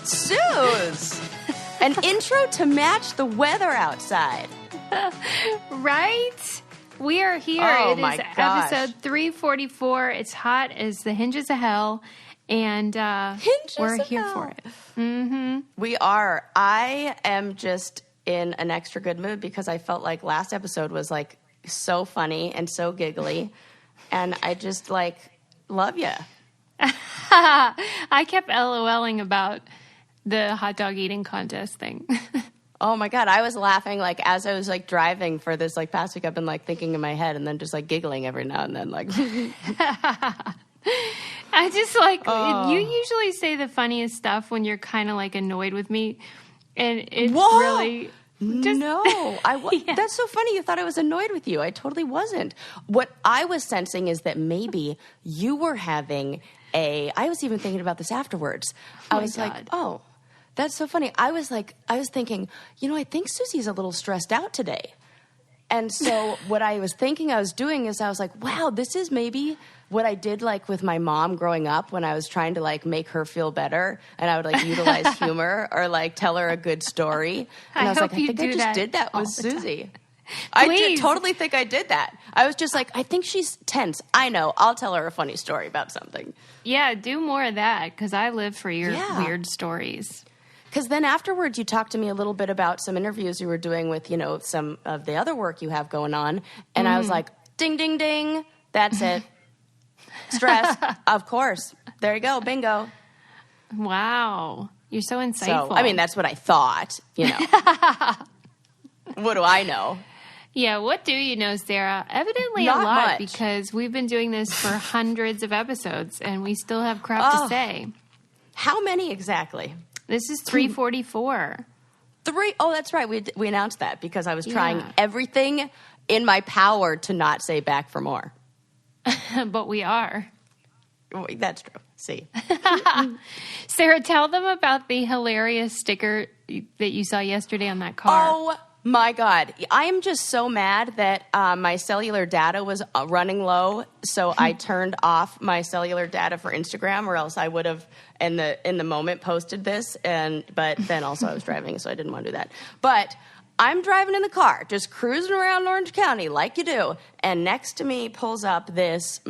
Suze! An intro to match the weather outside. Right? We are here. Oh, it my is gosh. episode 344. It's hot as the hinges of hell, and we're here for it. Mm-hmm. We are. I am just in an extra good mood because I felt like last episode was like so funny and so giggly, and I just like love you. I kept LOLing about the hot dog eating contest thing. Oh my God. I was laughing like as I was like driving for this like past week. I've been like thinking in my head and then just like giggling every now and then like. I just like, you usually say the funniest stuff when you're kind of like annoyed with me. And it's really. Just, no, Yeah. That's so funny. You thought I was annoyed with you. I totally wasn't. What I was sensing is that maybe you were having I was even thinking about this afterwards. I was like, oh, that's so funny. I was thinking, I think Susie's a little stressed out today. And so what I was thinking I was doing is I was like, wow, this is maybe what I did like with my mom growing up when I was trying to like make her feel better, and I would like utilize humor or like tell her a good story. And I was like, I think I just did that with Susie. I totally think I did that. I was just like, I think she's tense. I know. I'll tell her a funny story about something. Yeah, do more of that because I live for your weird stories. Because then afterwards, you talked to me a little bit about some interviews you were doing with, some of the other work you have going on. And I was like, ding, ding, ding. That's it. Stress. Of course. There you go. Bingo. Wow. You're so insightful. So, that's what I thought, What do I know? Yeah, what do you know, Sarah? Evidently Not a lot much. because we've been doing this for hundreds of episodes and we still have crap to say. How many exactly? This is 344. Oh, that's right. We announced that because I was trying everything in my power to not say back for more. But we are. That's true. See. Sarah, tell them about the hilarious sticker that you saw yesterday on that car. Oh, my God. I am just so mad that my cellular data was running low, so I turned off my cellular data for Instagram, or else I would have, in the moment, posted this. But then also I was driving, so I didn't want to do that. But I'm driving in the car, just cruising around Orange County like you do, and next to me pulls up this...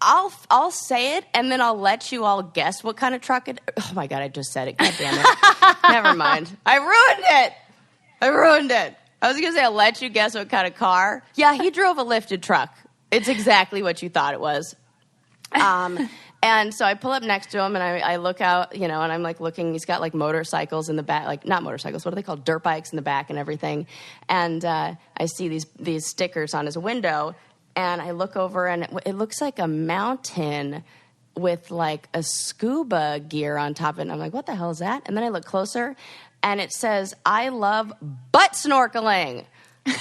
I'll say it, and then I'll let you all guess what kind of truck it... Oh, my God, I just said it. God damn it. Never mind. I ruined it. I was going to say I'll let you guess what kind of car. Yeah, he drove a lifted truck. It's exactly what you thought it was. And so I pull up next to him, and I look out, and I'm, like, looking. He's got, like, motorcycles in the back. Like, not motorcycles. What are they called? Dirt bikes in the back and everything. And I see these stickers on his window. And I look over, and it looks like a mountain with, like, a scuba gear on top of it. And I'm like, what the hell is that? And then I look closer, and it says, I love butt snorkeling. And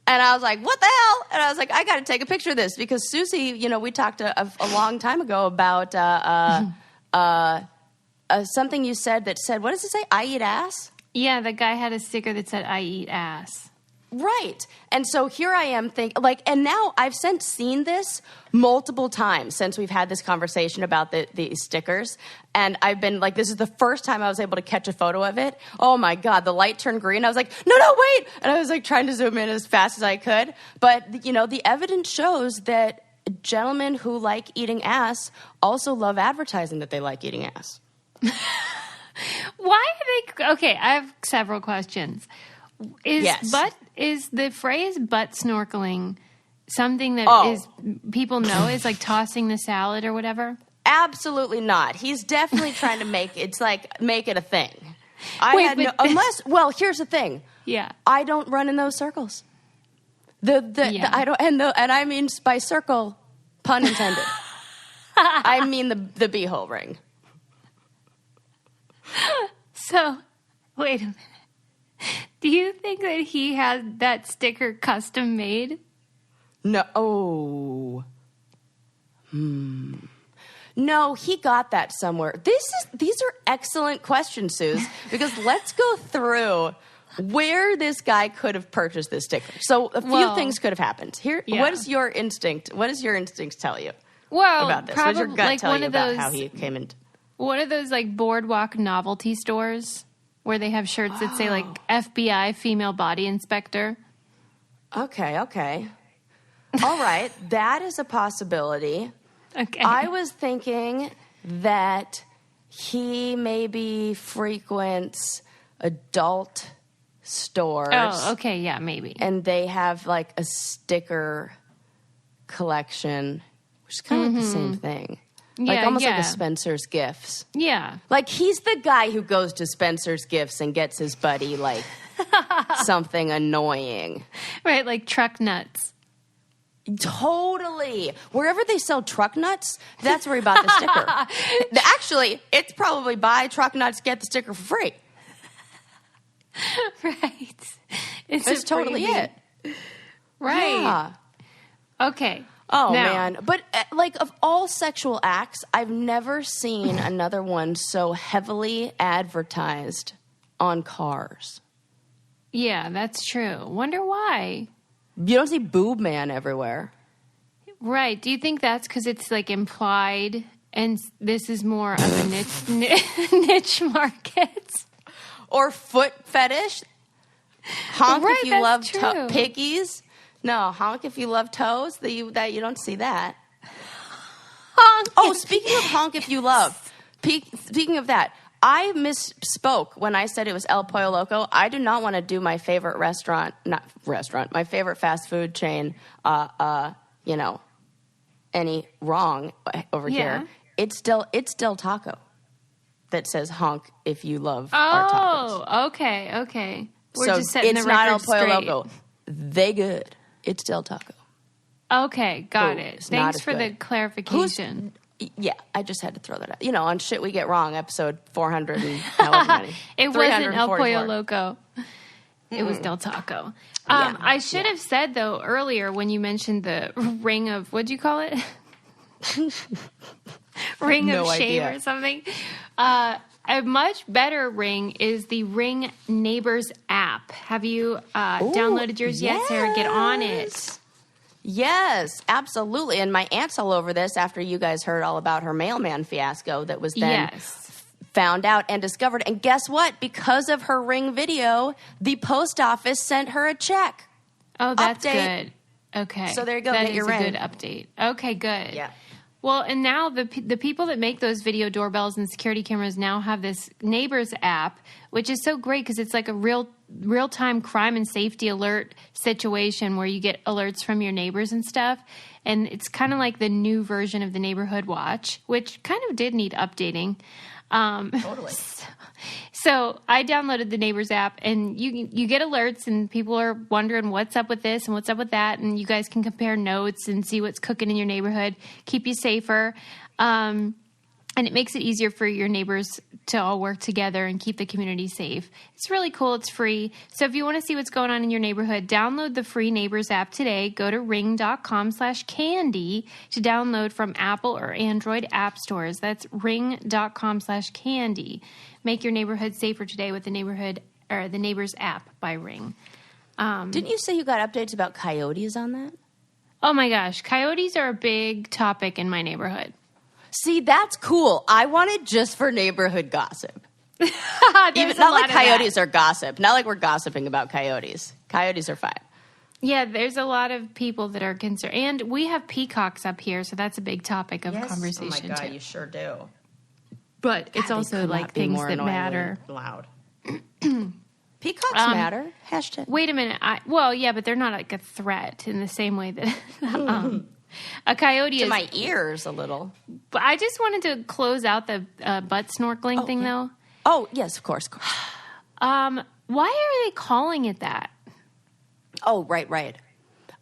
I was like, what the hell? And I was like, I got to take a picture of this. Because Susie, we talked a long time ago about something you said that said, what does it say? I eat ass? Yeah, the guy had a sticker that said, I eat ass. Right. And so here I am and now I've since seen this multiple times since we've had this conversation about the stickers. And I've been like, this is the first time I was able to catch a photo of it. Oh my God, the light turned green. I was like, no, wait. And I was like trying to zoom in as fast as I could. But, the evidence shows that gentlemen who like eating ass also love advertising that they like eating ass. Why are they... Okay, I have several questions. Is the phrase butt snorkeling something that is people know is like tossing the salad or whatever? Absolutely not. He's definitely trying to make it a thing. Here's the thing. Yeah. I don't run in those circles. I don't, and I mean by circle, pun intended. I mean the beehole ring. So, wait a minute. Do you think that he had that sticker custom made? No. Oh. No, he got that somewhere. These are excellent questions, Suze, because let's go through where this guy could have purchased this sticker. So a few things could have happened. Here, what is your instinct? What does your instincts tell you about this? What does your gut tell you about how he came in? What are those like boardwalk novelty stores where they have shirts that say like FBI female body inspector? Okay. All right. That is a possibility. Okay. I was thinking that he maybe frequents adult stores. Oh, okay. Yeah, maybe. And they have like a sticker collection, which is kind of like the same thing. Like almost like a Spencer's Gifts. Yeah. Like he's the guy who goes to Spencer's Gifts and gets his buddy like something annoying. Right, like truck nuts. Totally. Wherever they sell truck nuts, that's where he bought the sticker. Actually, it's probably buy truck nuts, get the sticker for free. Right. It's totally it. Right. Yeah. Okay. Oh, man. But, like, of all sexual acts, I've never seen another one so heavily advertised on cars. Yeah, that's true. Wonder why. You don't see Boob Man everywhere. Right. Do you think that's because it's, like, implied and this is more of a niche market? Or foot fetish? Honk right, if you love true. piggies. No, honk if you love toes. That you don't see that. Honk. Oh, speaking of honk if you love. Speaking of that, I misspoke when I said it was El Pollo Loco. I do not want to do my favorite my favorite fast food chain, any wrong over here. It's Del Taco that says honk if you love our tacos. Oh, okay. We're so just setting it's the not record El Pollo straight. Loco. They good. It's Del Taco. Okay, got Ooh, it. it's not Thanks as for the good. clarification. Yeah, I just had to throw that out. On Shit We Get Wrong, episode 400 and however many. It wasn't El 344. Pollo Loco. It was Del Taco. I should have said, though, earlier when you mentioned the ring of, what'd you call it? Ring of shame idea. or something. A much better ring is the Ring Neighbors app. Have you downloaded yours yet, Sarah? Get on it. Yes, absolutely. And my aunt's all over this after you guys heard all about her mailman fiasco that was then found out and discovered. And guess what? Because of her Ring video, the post office sent her a check. Oh, that's Update. good. Okay. So there you go. That Get your is a Ring. good update. Okay, good. Yeah. Well, and now the people that make those video doorbells and security cameras now have this Neighbors app, which is so great because it's like a real-time crime and safety alert situation where you get alerts from your neighbors and stuff. And it's kind of like the new version of the Neighborhood Watch, which kind of did need updating. Totally. So I downloaded the Neighbors app, and you get alerts, and people are wondering what's up with this and what's up with that, and you guys can compare notes and see what's cooking in your neighborhood, keep you safer, and it makes it easier for your neighbors to all work together and keep the community safe. It's really cool. It's free. So if you want to see what's going on in your neighborhood, download the free Neighbors app today. Go to ring.com/candy to download from Apple or Android app stores. That's ring.com/candy. Make your neighborhood safer today with the Neighbors app by Ring. Didn't you say you got updates about coyotes on that? Oh my gosh, coyotes are a big topic in my neighborhood. See, that's cool. I want it just for neighborhood gossip. There's Not a like lot of coyotes that. are gossip. Not like we're gossiping about coyotes. Coyotes are fine. Yeah, there's a lot of people that are concerned. And we have peacocks up here, so that's a big topic of conversation, too. you sure do. But it's God, also they could like not be things more that annoyingly matter. Loud. Peacocks matter. Hashtag. Wait a minute. But they're not like a threat in the same way that a coyote To is. my ears a little. But I just wanted to close out the butt snorkeling thing, though. Oh, yes, of course. Why are they calling it that? Oh, right.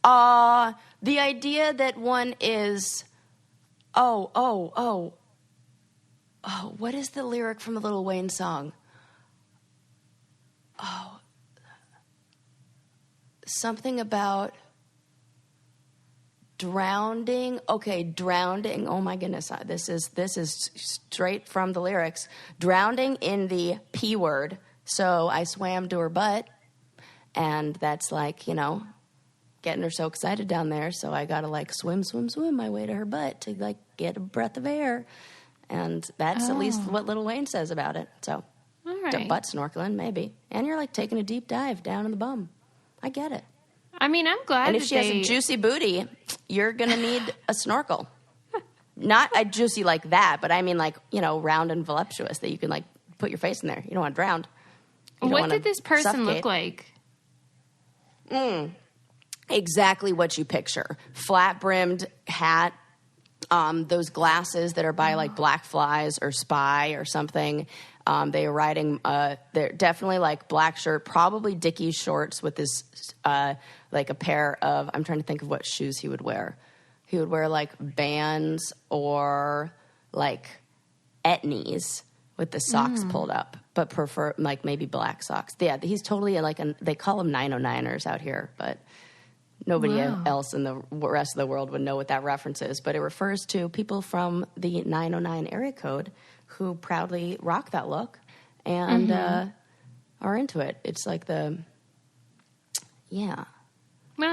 The idea that one is, what is the lyric from the Lil Wayne song? Oh, something about drowning. Okay, drowning. Oh my goodness, this is straight from the lyrics. Drowning in the P word. So I swam to her butt, and that's like, getting her so excited down there. So I gotta like swim my way to her butt to like get a breath of air. And that's at least what Lil Wayne says about it. So, All right. butt snorkeling, maybe. And you're like taking a deep dive down in the bum. I get it. I mean, I'm glad. And if she has a juicy booty, you're going to need a snorkel. Not a juicy like that, but I mean like, round and voluptuous that you can like put your face in there. You don't want to drown. What did this person look like? Exactly what you picture. Flat-brimmed hat, those glasses that are by like Black Flies or Spy or something. They are riding, they're definitely like black shirt, probably Dickies shorts with this, like a pair of, I'm trying to think of what shoes he would wear. He would wear like Vans or like Etnies with the socks pulled up, but prefer like maybe black socks. Yeah, he's totally like, they call them 909ers out here, but nobody else in the rest of the world would know what that reference is. But it refers to people from the 909 area code who proudly rock that look and are into it. It's like Well,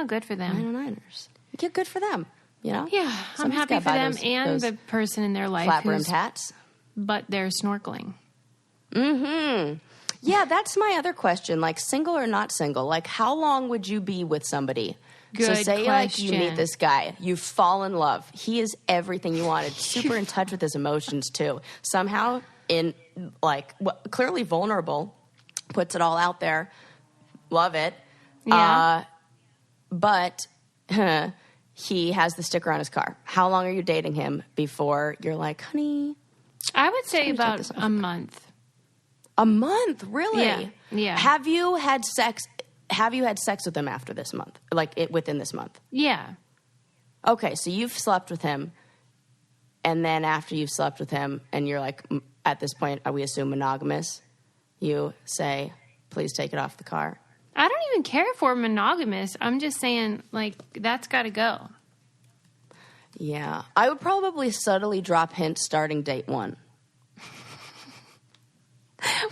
good for them. 909ers. Yeah, good for them. Yeah, I'm Somebody's happy gotta for buy them those and the person in their life flat-brimmed hats. But they're snorkeling. Yeah, that's my other question. Like, single or not single? Like, how long would you be with somebody? Good so say, like, you question. meet this guy. You fall in love. He is everything you wanted. Super in touch with his emotions, too. Somehow, clearly vulnerable. Puts it all out there. Love it. Yeah. But he has the sticker on his car. How long are you dating him before you're like, honey? I would say about a month. A month? Really? Yeah. Have you had sex with him after this month? Within this month? Yeah. Okay, so you've slept with him, and then after you've slept with him, and you're like, at this point, we assume monogamous, you say, please take it off the car. I don't even care if we're monogamous. I'm just saying, like, that's got to go. Yeah. I would probably subtly drop hints starting date 1.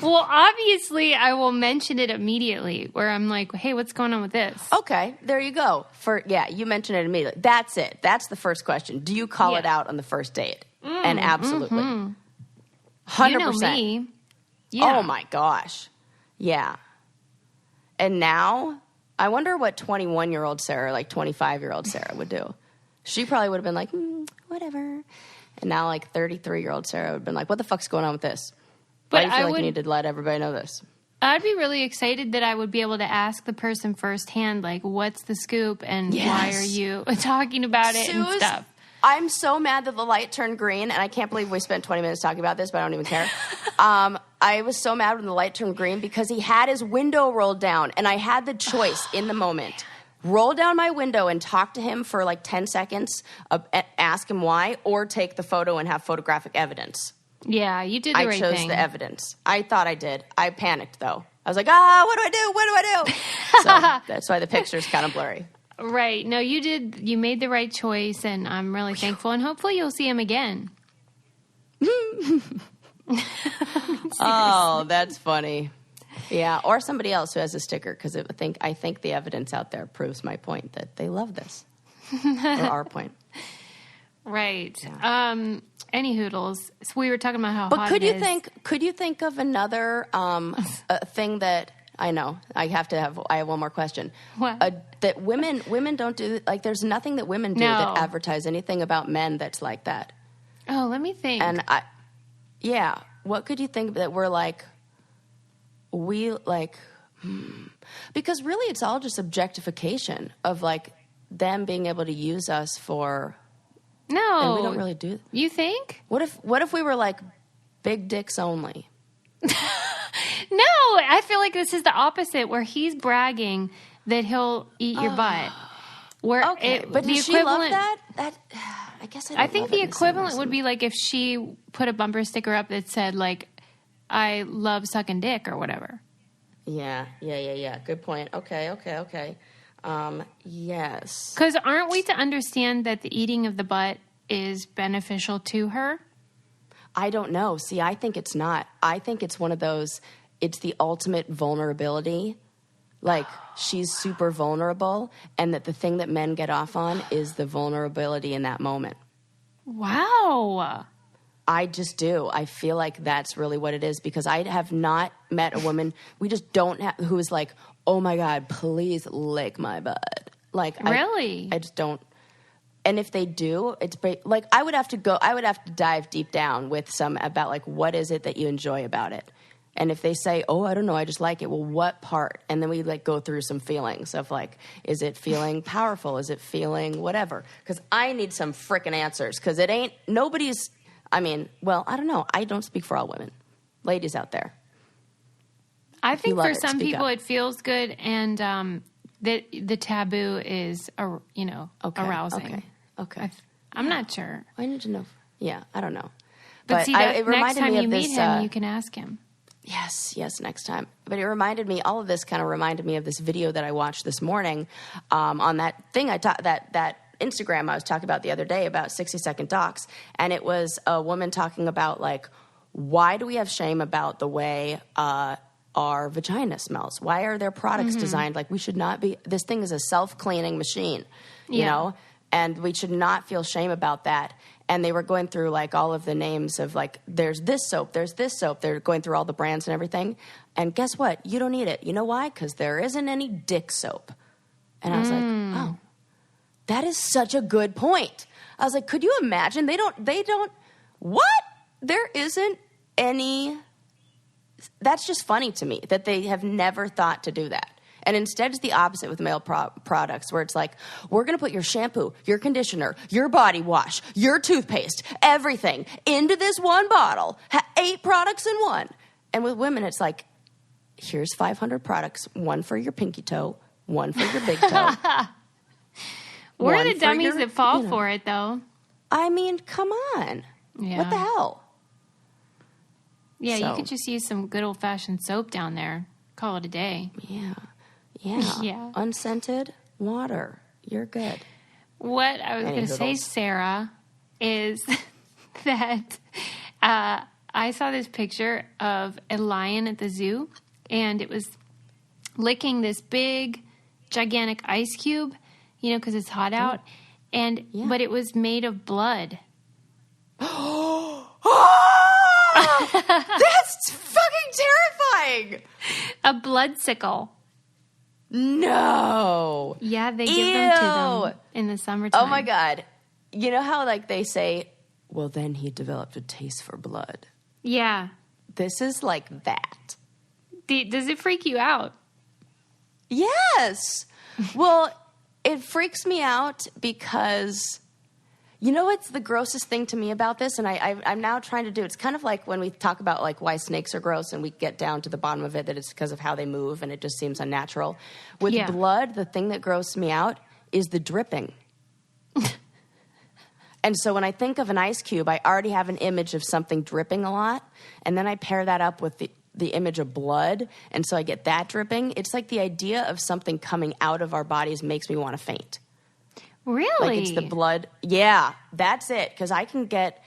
Well, obviously, I will mention it immediately where I'm like, hey, what's going on with this? Okay, there you go. You mentioned it immediately. That's it. That's the first question. Do you call it out on the first date? And absolutely. 100%. You know me. Yeah. Oh, my gosh. Yeah. And now, I wonder what 21-year-old Sarah, like 25-year-old Sarah would do. She probably would have been like, whatever. And now, like 33-year-old Sarah would have been like, what the fuck's going on with this? Why do you feel like you need to let everybody know this? I'd be really excited that I would be able to ask the person firsthand, like, what's the scoop and why are you talking about it and stuff. I'm so mad that the light turned green, and I can't believe we spent 20 minutes talking about this, but I don't even care. I was so mad when the light turned green because he had his window rolled down, and I had the choice in the moment. Roll down my window and talk to him for like 10 seconds, ask him why, or take the photo and have photographic evidence. Yeah, you did the right thing. I chose the evidence. I thought I did. I panicked, though. I was like, what do I do? What do I do? So that's why the picture's kind of blurry. Right. No, you did. You made the right choice, and I'm really thankful. And hopefully you'll see him again. Oh, that's funny. Yeah, or somebody else who has a sticker, because I think the evidence out there proves my point that they love this. Or our point. Right. Yeah. Any hoodles. So we were talking about how hot it is. But could you think of another thing that I know I have one more question. What? That women don't do, like, there's nothing that women do that advertise anything about men that's like that. Oh, let me think. And what could you think that we're like, because really it's all just objectification of like them being able to use us for. No, and we don't really do. You think? What if we were like big dicks only? No, I feel like this is the opposite, where he's bragging that he'll eat your butt. But does she love that? That I guess I think the equivalent would be like if she put a bumper sticker up that said like, "I love sucking dick" or whatever. Yeah. Good point. Okay. Yes. Because aren't we to understand that the eating of the butt is beneficial to her? I don't know. See, I think it's not. I think it's one of those, it's the ultimate vulnerability. Like, she's super vulnerable, and that the thing that men get off on is the vulnerability in that moment. Wow. I just do. I feel like that's really what it is because I have not met a woman. We just don't have who is like, oh my God, please lick my butt. Like, really, I just don't. And if they do, it's like I would have to dive deep down with some about like what is it that you enjoy about it. And if they say, oh, I don't know, I just like it. Well, what part? And then we like go through some feelings of like, is it feeling powerful? Is it feeling whatever? Because I need some frickin' answers because it ain't nobody's. I mean, well, I don't know. I don't speak for all women. Ladies out there. I think for some people it feels good and the taboo is, arousing. Okay. I'm not sure. I need to know. Yeah, I don't know. But see, next time you meet him, you can ask him. Yes, next time. But all of this kind of reminded me of this video that I watched this morning on that thing that Instagram I was talking about the other day about 60-second docs. And it was a woman talking about like, why do we have shame about the way our vagina smells? Why are their products designed like we should not be? This thing is a self-cleaning machine, you know? And we should not feel shame about that. And they were going through like all of the names of like, there's this soap. They're going through all the brands and everything. And guess what? You don't need it. You know why? Because there isn't any dick soap. And I was like, oh, that is such a good point. I was like, could you imagine? They don't, what? There isn't any, that's just funny to me that they have never thought to do that. And instead, it's the opposite with male products, where it's like, we're going to put your shampoo, your conditioner, your body wash, your toothpaste, everything into this one bottle. 8 products in one. And with women, it's like, here's 500 products, one for your pinky toe, one for your big toe. We're the dummies that fall for it, though. I mean, come on. Yeah. What the hell? Yeah, you could just use some good old-fashioned soap down there. Call it a day. Yeah. Unscented water. You're good. What I was going to say, Sarah, is that I saw this picture of a lion at the zoo, and it was licking this big, gigantic ice cube, because it's hot out, but it was made of blood. That's fucking terrifying. A bloodsicle. No. Yeah, they give them to them in the summertime. Oh my God. You know how like they say, well, then he developed a taste for blood. Yeah. This is like that. Does it freak you out? Yes. Well, it freaks me out because you know what's the grossest thing to me about this? And I'm now trying to do, it's kind of like when we talk about like why snakes are gross and we get down to the bottom of it, that it's because of how they move and it just seems unnatural. With blood, the thing that grosses me out is the dripping. And so when I think of an ice cube, I already have an image of something dripping a lot. And then I pair that up with the image of blood. And so I get that dripping. It's like the idea of something coming out of our bodies makes me want to faint. Really? Like it's the blood. Yeah, that's it. Because I can get,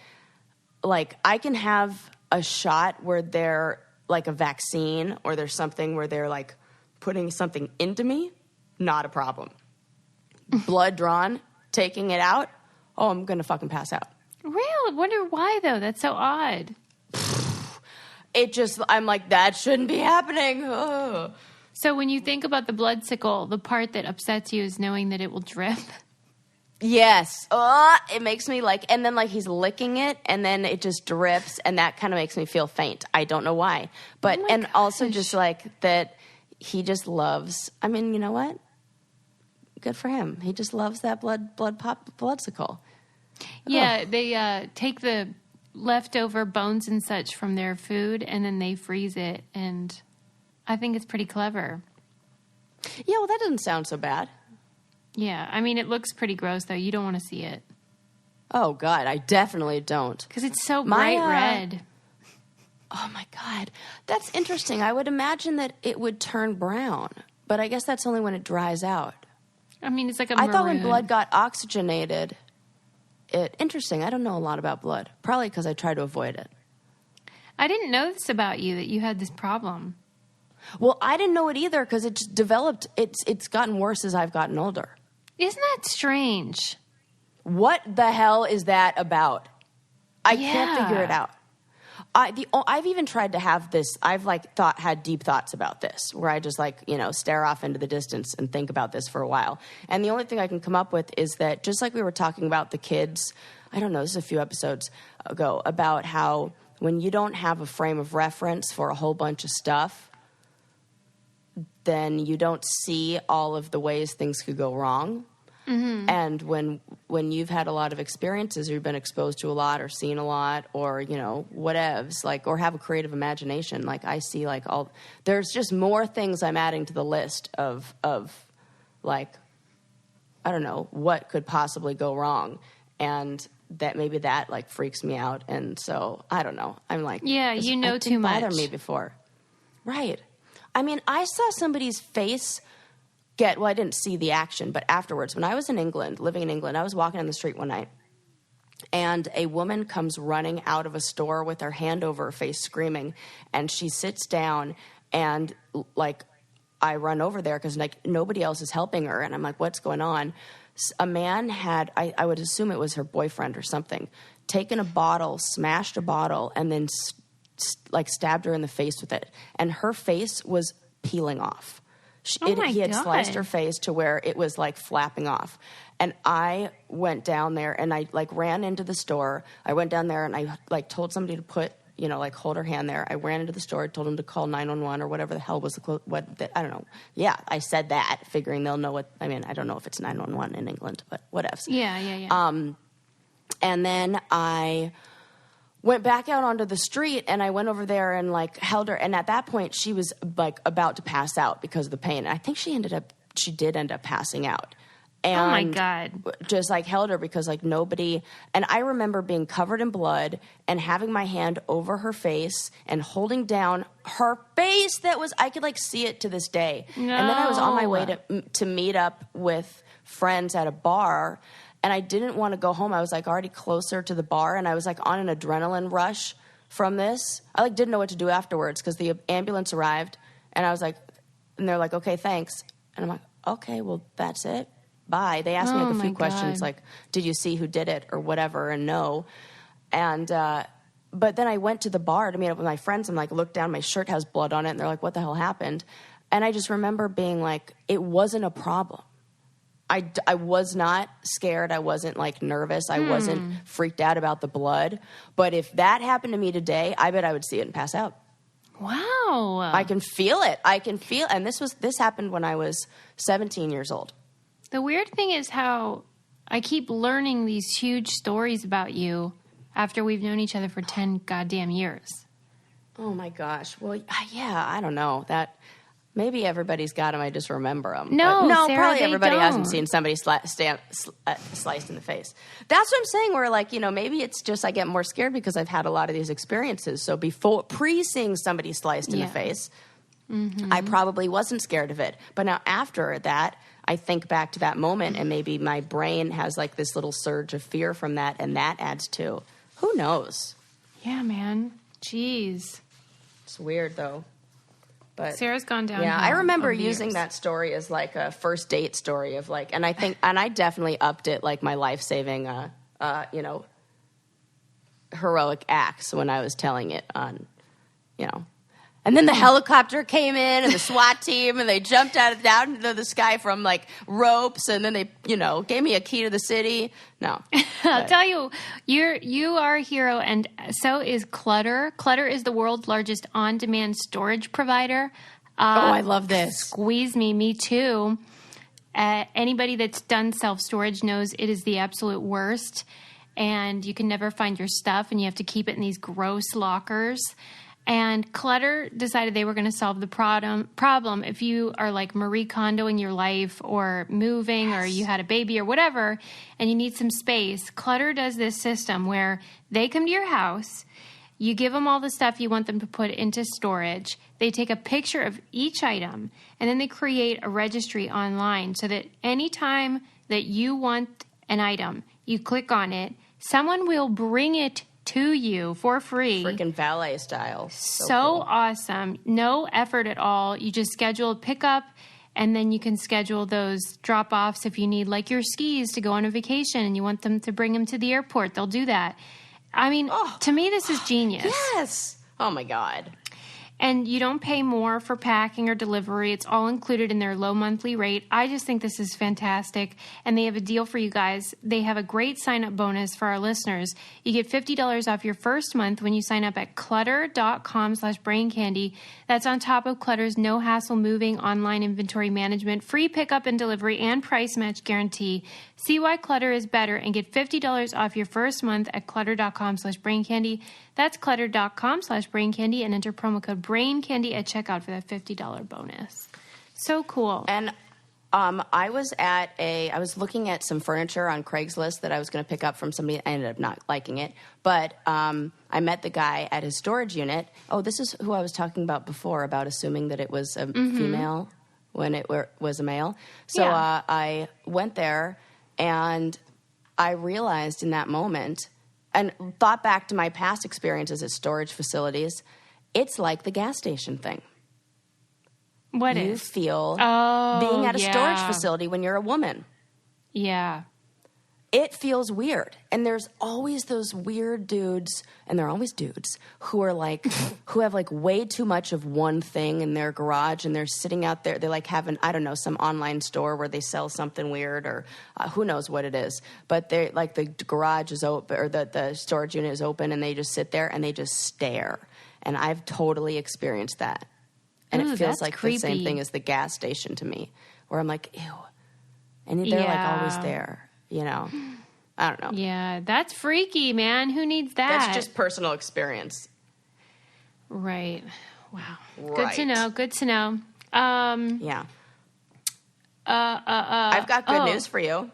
like, I can have a shot where they're like a vaccine or there's something where they're like putting something into me. Not a problem. Blood drawn, taking it out. Oh, I'm going to fucking pass out. Really? Wonder why, though? That's so odd. I'm like, that shouldn't be happening. Ugh. So when you think about the bloodsicle, the part that upsets you is knowing that it will drip. Yes. It makes me like, and then like he's licking it and then it just drips and that kind of makes me feel faint. I don't know why. But, and also just like that he just loves, I mean, you know what? Good for him. He just loves that bloodsicle. Yeah, they take the leftover bones and such from their food and then they freeze it. And I think it's pretty clever. Yeah, well, that doesn't sound so bad. Yeah, I mean, it looks pretty gross, though. You don't want to see it. Oh, God, I definitely don't. Because it's so bright red. Oh, my God. That's interesting. I would imagine that it would turn brown, but I guess that's only when it dries out. I mean, it's like a maroon. I thought when blood got oxygenated, interesting. I don't know a lot about blood. Probably because I try to avoid it. I didn't know this about you, that you had this problem. Well, I didn't know it either because it just developed. It's gotten worse as I've gotten older. Isn't that strange? What the hell is that about? I can't figure it out. I've even tried to have this. I've had deep thoughts about this, where I just stare off into the distance and think about this for a while. And the only thing I can come up with is that, just like we were talking about the kids, I don't know, this is a few episodes ago, about how when you don't have a frame of reference for a whole bunch of stuff, then you don't see all of the ways things could go wrong. Mm-hmm. And when you've had a lot of experiences, or you've been exposed to a lot, or seen a lot, or whatevs, or have a creative imagination, I see there's just more things I'm adding to the list of I don't know what could possibly go wrong, and that maybe that freaks me out, and so I don't know. I'm too much. Bother me before, right? I mean, I saw somebody's face. I didn't see the action, but afterwards, when I was living in England, I was walking on the street one night, and a woman comes running out of a store with her hand over her face, screaming, and she sits down, and I run over there because nobody else is helping her, and I'm like, what's going on? A man had, I would assume it was her boyfriend or something, taken a bottle, smashed a bottle, and then stabbed her in the face with it, and her face was peeling off. He had sliced her face to where it was flapping off. And I went down there and I ran into the store. I went down there and I told somebody to put, hold her hand there. I ran into the store, told them to call 911 or whatever the hell was I don't know. Yeah, I said that, figuring they'll know what, I don't know if it's 911 in England, but whatevs. Yeah. And then I went back out onto the street, and I went over there and held her. And at that point, she was about to pass out because of the pain. And I think she did end up passing out. And oh my God. Just held her because nobody. And I remember being covered in blood and having my hand over her face and holding down her face. I could see it to this day. No. And then I was on my way to meet up with friends at a bar. And I didn't want to go home. I was already closer to the bar, and I was on an adrenaline rush from this. I didn't know what to do afterwards because the ambulance arrived, and I was and they're okay, thanks. And I'm okay, well, that's it. Bye. They asked me a few questions did you see who did it or whatever, and no. And but then I went to the bar to meet up with my friends. I'm look down, my shirt has blood on it, and they're what the hell happened? And I just remember being it wasn't a problem. I was not scared. I wasn't nervous. I wasn't freaked out about the blood. But if that happened to me today, I bet I would see it and pass out. Wow. I can feel it. And this happened when I was 17 years old. The weird thing is how I keep learning these huge stories about you after we've known each other for 10 goddamn years. Oh my gosh. Well, yeah, I don't know. Maybe everybody's got them. I just remember them. No, Sarah, probably everybody hasn't seen somebody sliced in the face. That's what I'm saying. Where maybe it's just I get more scared because I've had a lot of these experiences. So pre-seeing somebody sliced in the face, I probably wasn't scared of it. But now after that, I think back to that moment, and maybe my brain has this little surge of fear from that, and that adds to. Who knows? Yeah, man. Jeez. It's weird though. But Sarah's gone down. Yeah, I remember using that story as a first date story of and I definitely upped it my life-saving, heroic acts when I was telling it on, And then the helicopter came in and the SWAT team, and they jumped down into the sky from ropes, and then they, gave me a key to the city. No. I'll tell you, you are a hero, and so is Clutter. Clutter is the world's largest on-demand storage provider. I love this. Squeeze me too. Anybody that's done self-storage knows it is the absolute worst, and you can never find your stuff, and you have to keep it in these gross lockers. And Clutter decided they were going to solve the problem if you are Marie Kondoing your life or moving or you had a baby or whatever and you need some space. Clutter does this system where they come to your house, you give them all the stuff you want them to put into storage, they take a picture of each item, and then they create a registry online so that anytime that you want an item, you click on it, someone will bring it to you for free. Freaking valet style. So cool. Awesome. No effort at all. You just schedule a pickup, and then you can schedule those drop-offs if you need your skis to go on a vacation and you want them to bring them to the airport. They'll do that. I mean, to me, this is genius. Yes. Oh, my God. And you don't pay more for packing or delivery. It's all included in their low monthly rate. I just think this is fantastic. And they have a deal for you guys. They have a great sign-up bonus for our listeners. You get $50 off your first month when you sign up at clutter.com/braincandy. That's on top of Clutter's no-hassle moving online inventory management, free pickup and delivery, and price match guarantee. See why Clutter is better and get $50 off your first month at clutter.com/braincandy. That's clutter.com/braincandy and enter promo code BRAINCANDY at checkout for that $50 bonus. So cool. And I was looking at some furniture on Craigslist that I was going to pick up from somebody. I ended up not liking it. But I met the guy at his storage unit. Oh, this is who I was talking about before, about assuming that it was a female when it was a male. So I went there, and I realized in that moment, and thought back to my past experiences at storage facilities, it's like the gas station thing. What you is? feel being at a storage facility when you're a woman. Yeah. It feels weird. And there's always those weird dudes, and they're always dudes, who are like, who have like way too much of one thing in their garage, and they're sitting out there. They like have I don't know, some online store where they sell something weird, or who knows what it is. But they're like, the garage is open, or the storage unit is open, and they just sit there and they just stare. And I've totally experienced that. And it feels like creepy. the same thing as the gas station to me, where I'm like, ew. And they're like always there, you know? I don't know. Yeah, that's freaky, man. Who needs that? That's just personal experience. Right. Wow. Right. Good to know. Good to know. Yeah. I've got good news for you.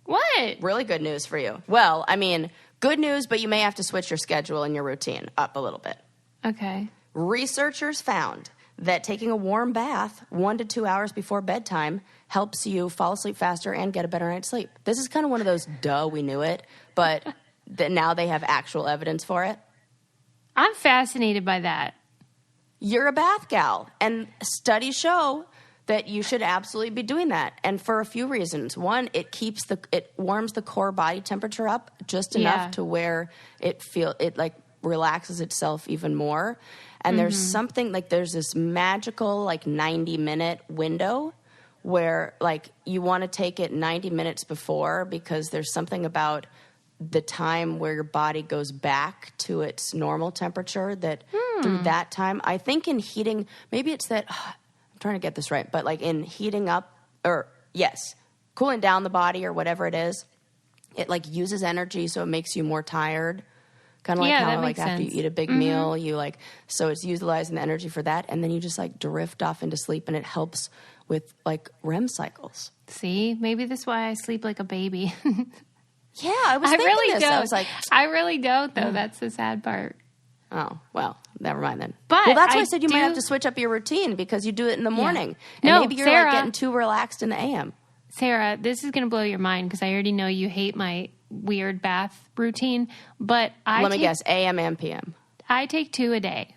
What? Really good news for you. Well, I mean, good news, but you may have to switch your schedule and your routine up a little bit. Okay. Researchers found that taking a warm bath 1 to 2 hours before bedtime helps you fall asleep faster and get a better night's sleep. This is kind of one of those, we knew it, but now they have actual evidence for it. I'm fascinated by that. You're a bath gal, and studies show that you should absolutely be doing that, and for a few reasons. One, it warms the core body temperature up just enough to where it relaxes itself even more. And there's something, like, there's this magical, 90-minute window where, you want to take it 90 minutes before, because there's something about the time where your body goes back to its normal temperature that through that time, I think in heating, maybe it's that, I'm trying to get this right, but, in heating up, cooling down the body or whatever it is, it, uses energy, so it makes you more tired. Kind of how, after you eat a big meal, you, so it's utilizing the energy for that, and then you just, drift off into sleep, and it helps with, REM cycles. See? Maybe that's why I sleep like a baby. Yeah, I was thinking really this. Don't. I was like... I really don't, though. That's the sad part. Oh, well, never mind then. But well, that's why I said you might have to switch up your routine, because you do it in the morning. Yeah. And maybe you're, Sarah, getting too relaxed in the AM. Sarah, this is going to blow your mind, because I already know you hate my weird bath routine, but Let me guess, AM and PM. I take 2 a day.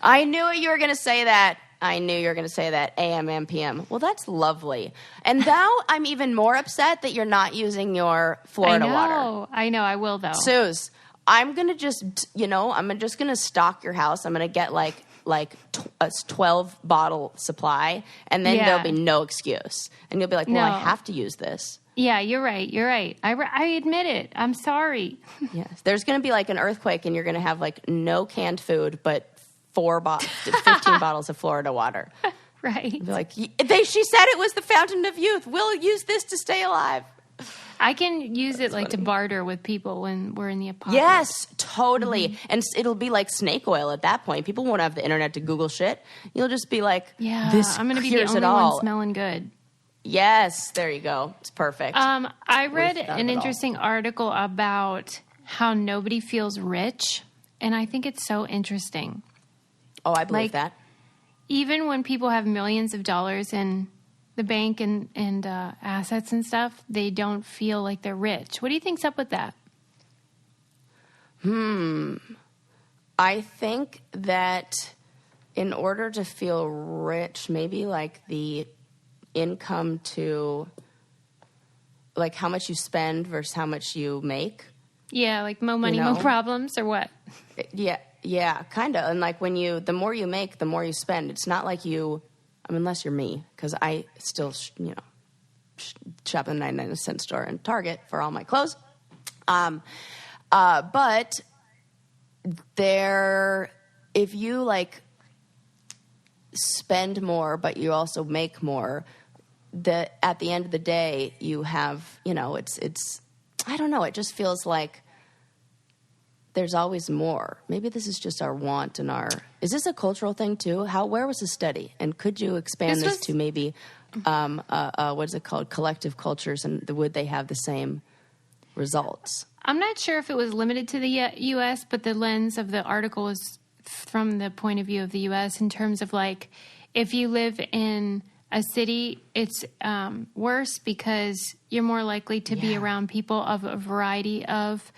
I knew you were going to say that. AM and PM. Well, that's lovely. And now I'm even more upset that you're not using your Florida water. I know. I will, though. Suze, I'm going to just, I'm just going to stock your house. I'm going to get a 12-bottle supply, and then there'll be no excuse. And you'll be like, well, I have to use this. Yeah, you're right. I admit it. I'm sorry. Yes. There's going to be an earthquake, and you're going to have no canned food, but 15 bottles of Florida water. Right. Be like, she said it was the fountain of youth. We'll use this to stay alive. I can use it to barter with people when we're in the apocalypse. Yes, totally. And it'll be like snake oil at that point. People won't have the internet to Google shit. You'll just be like, this I'm going to be cures the it only all. one smelling good. Yes, there you go. It's perfect. I read an interesting article about how nobody feels rich, and I think it's so interesting. Oh, I believe that. Even when people have millions of dollars in the bank and assets and stuff, they don't feel like they're rich. What do you think's up with that? I think that in order to feel rich, maybe the income to how much you spend versus how much you make Yeah, like mo money, mo problems, or what? Yeah, kind of. And like the more you make, the more you spend. It's not like unless you're me, because I still, shop in the 99-cent store and Target for all my clothes. But if you like spend more, but you also make more, at the end of the day, you have, it's, I don't know. It just feels like there's always more. Maybe this is just our want and is this a cultural thing too? Where was the study? And could you expand this to maybe, what is it called? Collective cultures, and would they have the same results? I'm not sure if it was limited to the U.S., but the lens of the article is from the point of view of the U.S. in terms of like, if you live in a city, it's worse because you're more likely to be around people of a variety of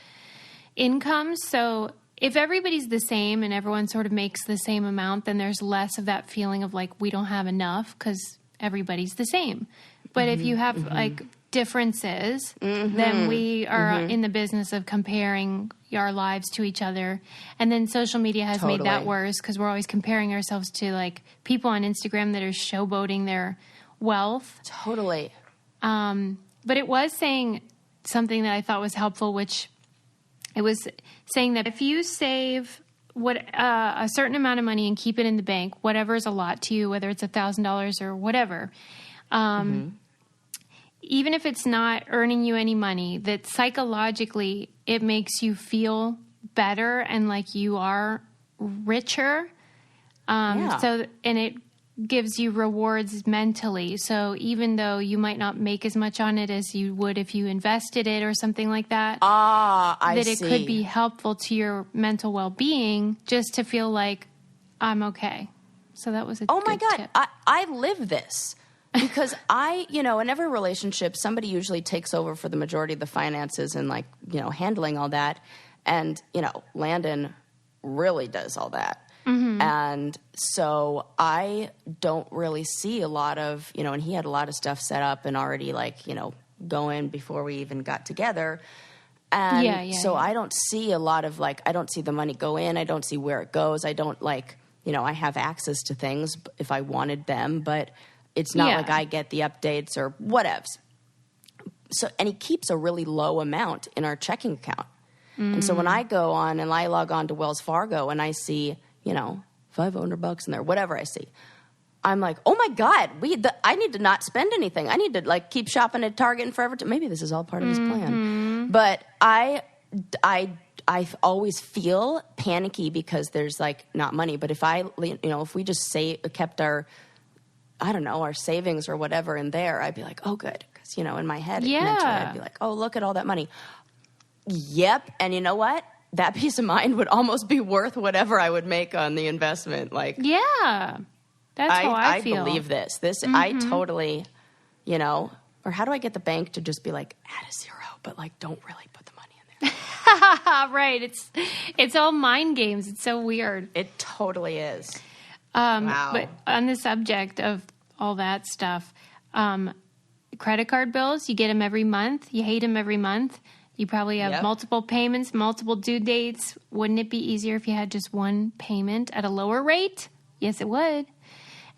incomes. So if everybody's the same and everyone sort of makes the same amount, then there's less of that feeling of like we don't have enough because everybody's the same. But if you have like differences, then we are in the business of comparing our lives to each other. And then social media has made that worse because we're always comparing ourselves to like people on Instagram that are showboating their wealth. Totally. But it was saying something that I thought was helpful, which it was saying that if you save a certain amount of money and keep it in the bank, whatever is a lot to you, whether it's $1,000 or whatever, even if it's not earning you any money, that psychologically it makes you feel better and like you are richer. And it gives you rewards mentally. So even though you might not make as much on it as you would if you invested it or something like that, it could be helpful to your mental well-being just to feel like I'm okay. So that was a good tip. I live this. Because in every relationship, somebody usually takes over for the majority of the finances and like, handling all that. And, Landon really does all that. And so I don't really see a lot of, and he had a lot of stuff set up and already like, going before we even got together. And I don't see a lot of like, I don't see the money go in. I don't see where it goes. I don't like, I have access to things if I wanted them, but it's not like I get the updates or whatevs. So, and he keeps a really low amount in our checking account. And so when I go on and I log on to Wells Fargo and I see, $500 in there, whatever I see, I'm like, oh my God, I need to not spend anything. I need to like keep shopping at Target and Forever. Maybe this is all part of his plan. But I always feel panicky because there's like not money. But if if we just kept our savings or whatever in there, I'd be like, oh, good. Because, in my head, mentally, I'd be like, oh, look at all that money. Yep. And you know what? That peace of mind would almost be worth whatever I would make on the investment. Like, yeah, that's how I feel. I believe this. I totally, or how do I get the bank to just be like, add a zero, but like, don't really put the money in there. Right. It's all mind games. It's so weird. It totally is. Wow. But on the subject of all that stuff, credit card bills, you get them every month. You hate them every month. You probably have multiple payments, multiple due dates. Wouldn't it be easier if you had just one payment at a lower rate? Yes, it would.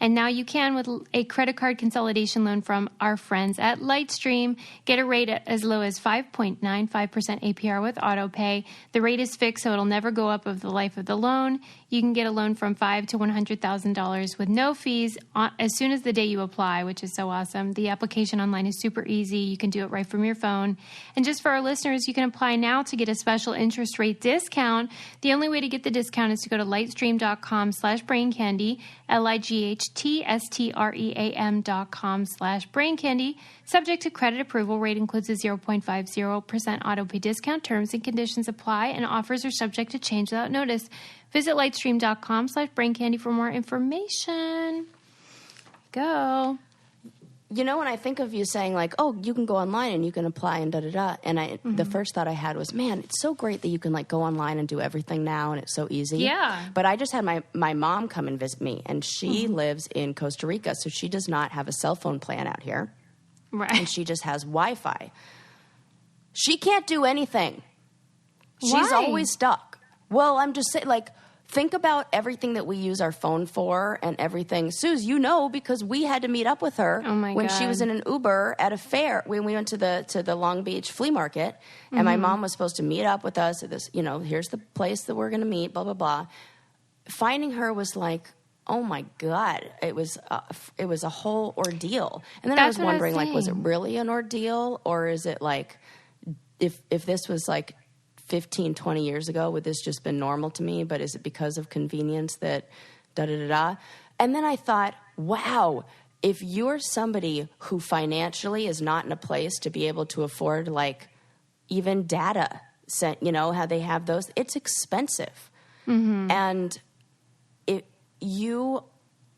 And now you can with a credit card consolidation loan from our friends at Lightstream. Get a rate at as low as 5.95% APR with AutoPay. The rate is fixed, so it'll never go up over the life of the loan. You can get a loan from $5,000 to $100,000 with no fees as soon as the day you apply, which is so awesome. The application online is super easy. You can do it right from your phone. And just for our listeners, you can apply now to get a special interest rate discount. The only way to get the discount is to go to lightstream.com/braincandy, lightstream.com/braincandy. Subject to credit approval, rate includes a 0.50% autopay discount. Terms and conditions apply, and offers are subject to change without notice. Visit lightstream.com/braincandy for more information. Go. When I think of you saying like, oh, you can go online and you can apply and da-da-da. And the first thought I had was, man, it's so great that you can like go online and do everything now and it's so easy. Yeah. But I just had my mom come and visit me, and she lives in Costa Rica, so she does not have a cell phone plan out here. Right. And she just has Wi-Fi. She can't do anything. She's Why? always stuck. Well, I'm just saying, like, think about everything that we use our phone for and everything. Suze, you know, because we had to meet up with her when she was in an Uber at a fair. When we went to the Long Beach flea market, and my mom was supposed to meet up with us at this, you know, here's the place that we're going to meet, blah, blah, blah. Finding her was like, oh my God, it was a whole ordeal. And then I was wondering, like, was it really an ordeal, or is it like, if this was like 15, 20 years ago, would this just been normal to me? But is it because of convenience that da-da-da-da? And then I thought, wow, if you're somebody who financially is not in a place to be able to afford, like, even data, you know, how they have those, it's expensive. Mm-hmm. And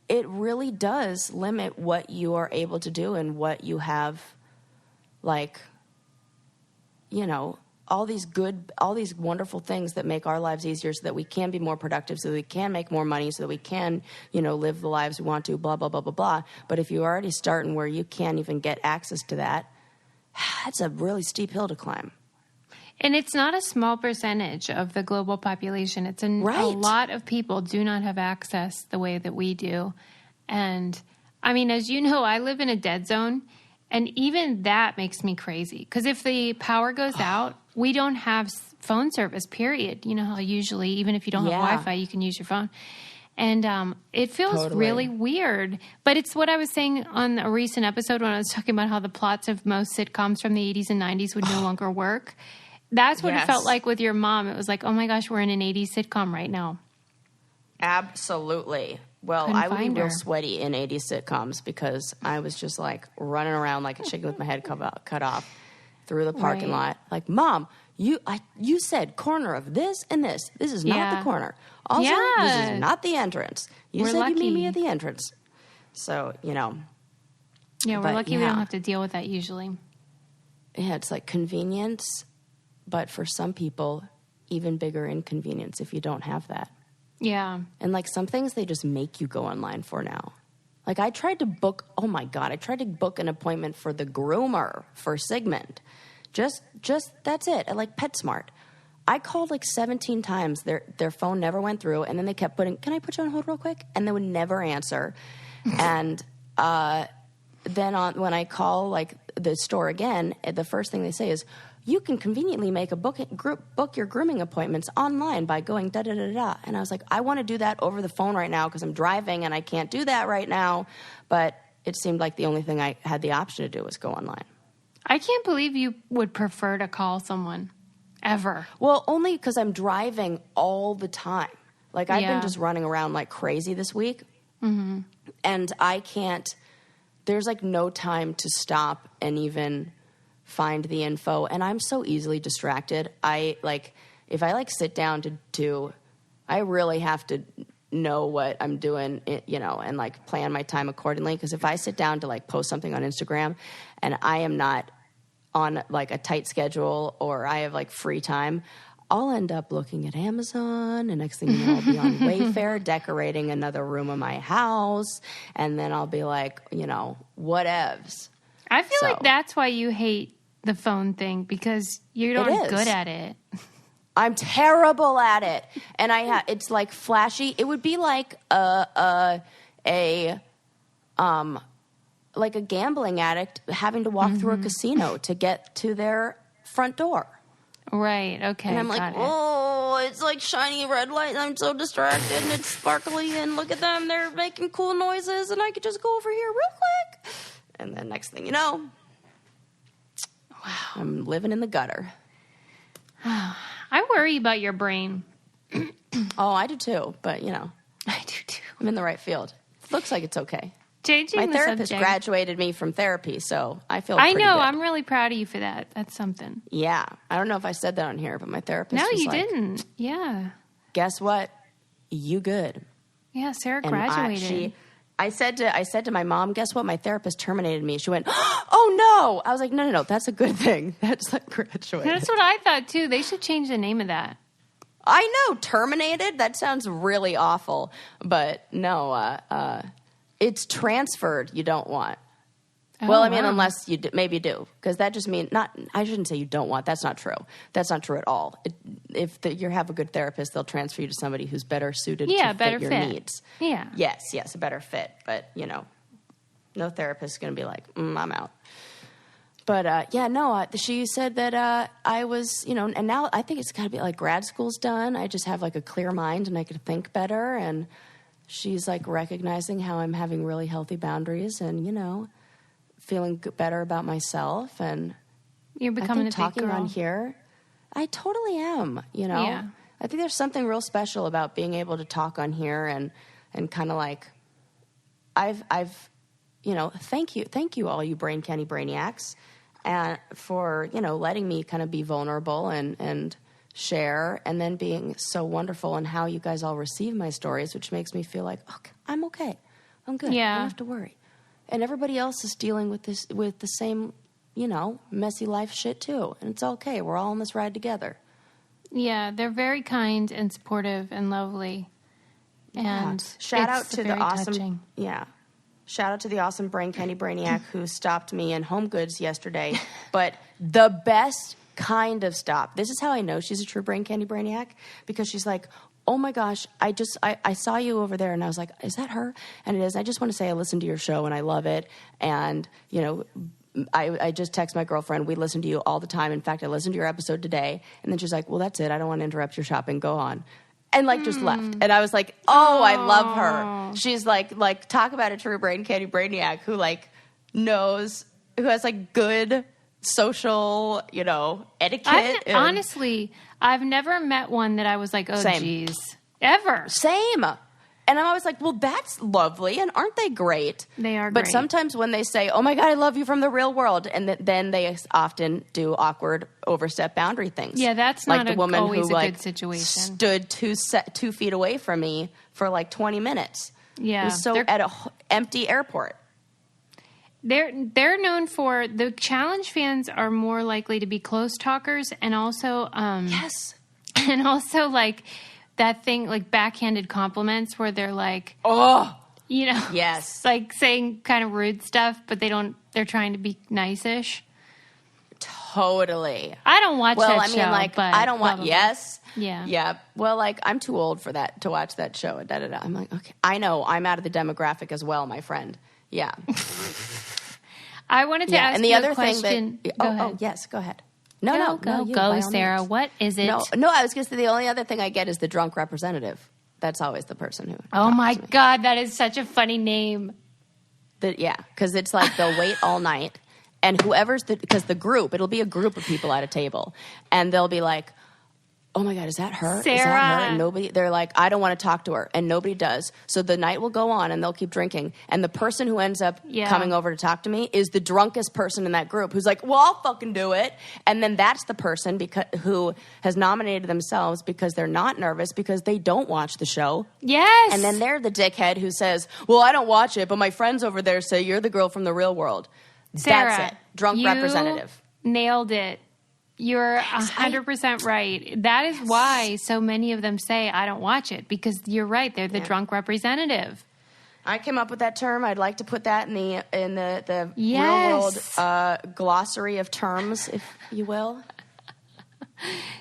it really does limit what you are able to do and what you have, like, you know, all these wonderful things that make our lives easier so that we can be more productive, so that we can make more money, so that we can, you know, live the lives we want to, blah, blah, blah, blah, blah. But if you're already starting where you can't even get access to that, that's a really steep hill to climb. And it's not a small percentage of the global population. It's a lot of people do not have access the way that we do. And I mean, as you know, I live in a dead zone, and even that makes me crazy. Because if the power goes out, we don't have phone service, period. You know how usually, even if you don't have Wi-Fi, you can use your phone. And it feels really weird. But it's what I was saying on a recent episode when I was talking about how the plots of most sitcoms from the 80s and 90s would no longer work. That's what it felt like with your mom. It was like, oh my gosh, we're in an 80s sitcom right now. Absolutely. Well, I would be real sweaty in 80s sitcoms because I was just like running around like a chicken with my head cut off through the parking lot. Like, Mom, you said corner of this and this. This is not the corner. Also, this is not the entrance. You said you meet me at the entrance. So, you know. Yeah, we're lucky we don't have to deal with that usually. Yeah, it's like convenience. But for some people, even bigger inconvenience if you don't have that. Yeah. And like some things they just make you go online for now. Like I tried to book an appointment for the groomer for Sigmund. Just that's it. At like PetSmart. I called like 17 times. Their phone never went through, and then they kept putting, "Can I put you on hold real quick?" And they would never answer. And then when I call like the store again, the first thing they say is, you can conveniently make a book your grooming appointments online by going da-da-da-da. And I was like, I want to do that over the phone right now because I'm driving and I can't do that right now. But it seemed like the only thing I had the option to do was go online. I can't believe you would prefer to call someone ever. Well, only because I'm driving all the time. Like I've been just running around like crazy this week. Mm-hmm. And I can't, there's like no time to stop and even find the info, and I'm so easily distracted. If I sit down to I really have to know what I'm doing, you know, and like plan my time accordingly. Because if I sit down to like post something on Instagram and I am not on like a tight schedule or I have like free time, I'll end up looking at Amazon, and next thing you know, I'll be on Wayfair decorating another room of my house, and then I'll be like, you know, whatevs. I feel like that's why you hate the phone thing, because you're not good at it. I'm terrible at it. And it's like flashy. It would be like a gambling addict having to walk through a casino to get to their front door. Right. Okay. And I'm like, oh, it's like shiny red light. I'm so distracted, and it's sparkly, and look at them. They're making cool noises, and I could just go over here real quick. And then next thing you know, wow, I'm living in the gutter. I worry about your brain. Oh, I do too. But, you know. I do too. I'm in the right field. It looks like it's okay. Changing my the therapist subject. Graduated me from therapy, so I feel pretty good. I'm really proud of you for that. That's something. Yeah. I don't know if I said that on here, but my therapist was you didn't. Yeah. Guess what? You good. Yeah, Sarah graduated. I said to my mom, guess what? My therapist terminated me. She went, oh, no. I was like, no. That's a good thing. That's like graduated. That's what I thought, too. They should change the name of that. I know. Terminated? That sounds really awful. But no, it's transferred you don't want. Oh, Well, I mean, wow. unless you maybe do, because that just means not. I shouldn't say you don't want. That's not true. That's not true at all. You have a good therapist, they'll transfer you to somebody who's better suited to better fit your fit. needs. Yeah. Yes, a better fit. But no therapist is going to be like, I'm out. But she said that I was, and now I think it's got to be like grad school's done. I just have like a clear mind and I could think better. And she's like recognizing how I'm having really healthy boundaries and feeling better about myself. And You're I becoming think a big talking girl. on here, I totally am. Yeah. I think there's something real special about being able to talk on here and kind of like I've thank you all you brain candy brainiacs and for letting me kind of be vulnerable and share, and then being so wonderful and how you guys all receive my stories, which makes me feel like I'm okay, I'm good, Yeah. I don't have to worry. And everybody else is dealing with the same messy life shit too, and it's okay. We're all on this ride together. Yeah, they're very kind and supportive and lovely. And Shout out it's to the very awesome touching. Shout out to the awesome Brain Candy Brainiac who stopped me in Home Goods yesterday. But the best kind of stop. This is how I know she's a true Brain Candy Brainiac, because she's like, oh my gosh, I saw you over there, and I was like, is that her? And it is. I just want to say I listened to your show and I love it. And I just text my girlfriend, we listen to you all the time. In fact, I listened to your episode today. And then she's like, well, that's it. I don't want to interrupt your shopping. Go on. And just left. And I was like, I love her. She's like talk about a true Brain Candy Brainiac who knows, who has good social, etiquette. Honestly, I've never met one that I was like, oh, Same. geez. Ever. Same. And I'm always like, well, that's lovely. And aren't they great? They are But great. sometimes when they say, oh my God, I love you from the real world. And then they often do awkward overstep boundary things. Yeah, that's like not the woman always who a good situation. stood 2 feet away from me for 20 minutes. Yeah. It was so at an empty airport. They're known for, the challenge fans are more likely to be close talkers, and also Yes. and also that thing, backhanded compliments where they're like, Oh, yes, saying kind of rude stuff, but they're trying to be nice-ish. totally. I don't watch that show. But I don't want. probably. Yes. Yeah. Yeah. Well, I'm too old for that to watch that show. Da, da, da. I'm like, okay. I know. I'm out of the demographic as well, my friend. Yeah. I wanted to ask and the you other a question. thing that. Go ahead. Oh, yes. Go ahead. No, you, go, by all Sarah. means. What is it? No. I was going to say the only other thing I get is the drunk representative. That's always the person who. Oh talks my to me. God, that is such a funny name. Because it's they'll wait all night, and because the group, it'll be a group of people at a table, and they'll be like, oh my God, is that her? Is that Sarah. her? And they're like, I don't want to talk to her, and nobody does. So the night will go on, and they'll keep drinking, and the person who ends up coming over to talk to me is the drunkest person in that group, who's like, well, I'll fucking do it. And then that's the person who has nominated themselves because they're not nervous, because they don't watch the show. Yes. And then they're the dickhead who says, well, I don't watch it, but my friends over there say you're the girl from the real world. Sarah, That's it. Drunk you representative. Nailed it. You're 100% right. That is why so many of them say, I don't watch it, because you're right. They're the drunk representative. I came up with that term. I'd like to put that in the Yes. real world glossary of terms, if you will.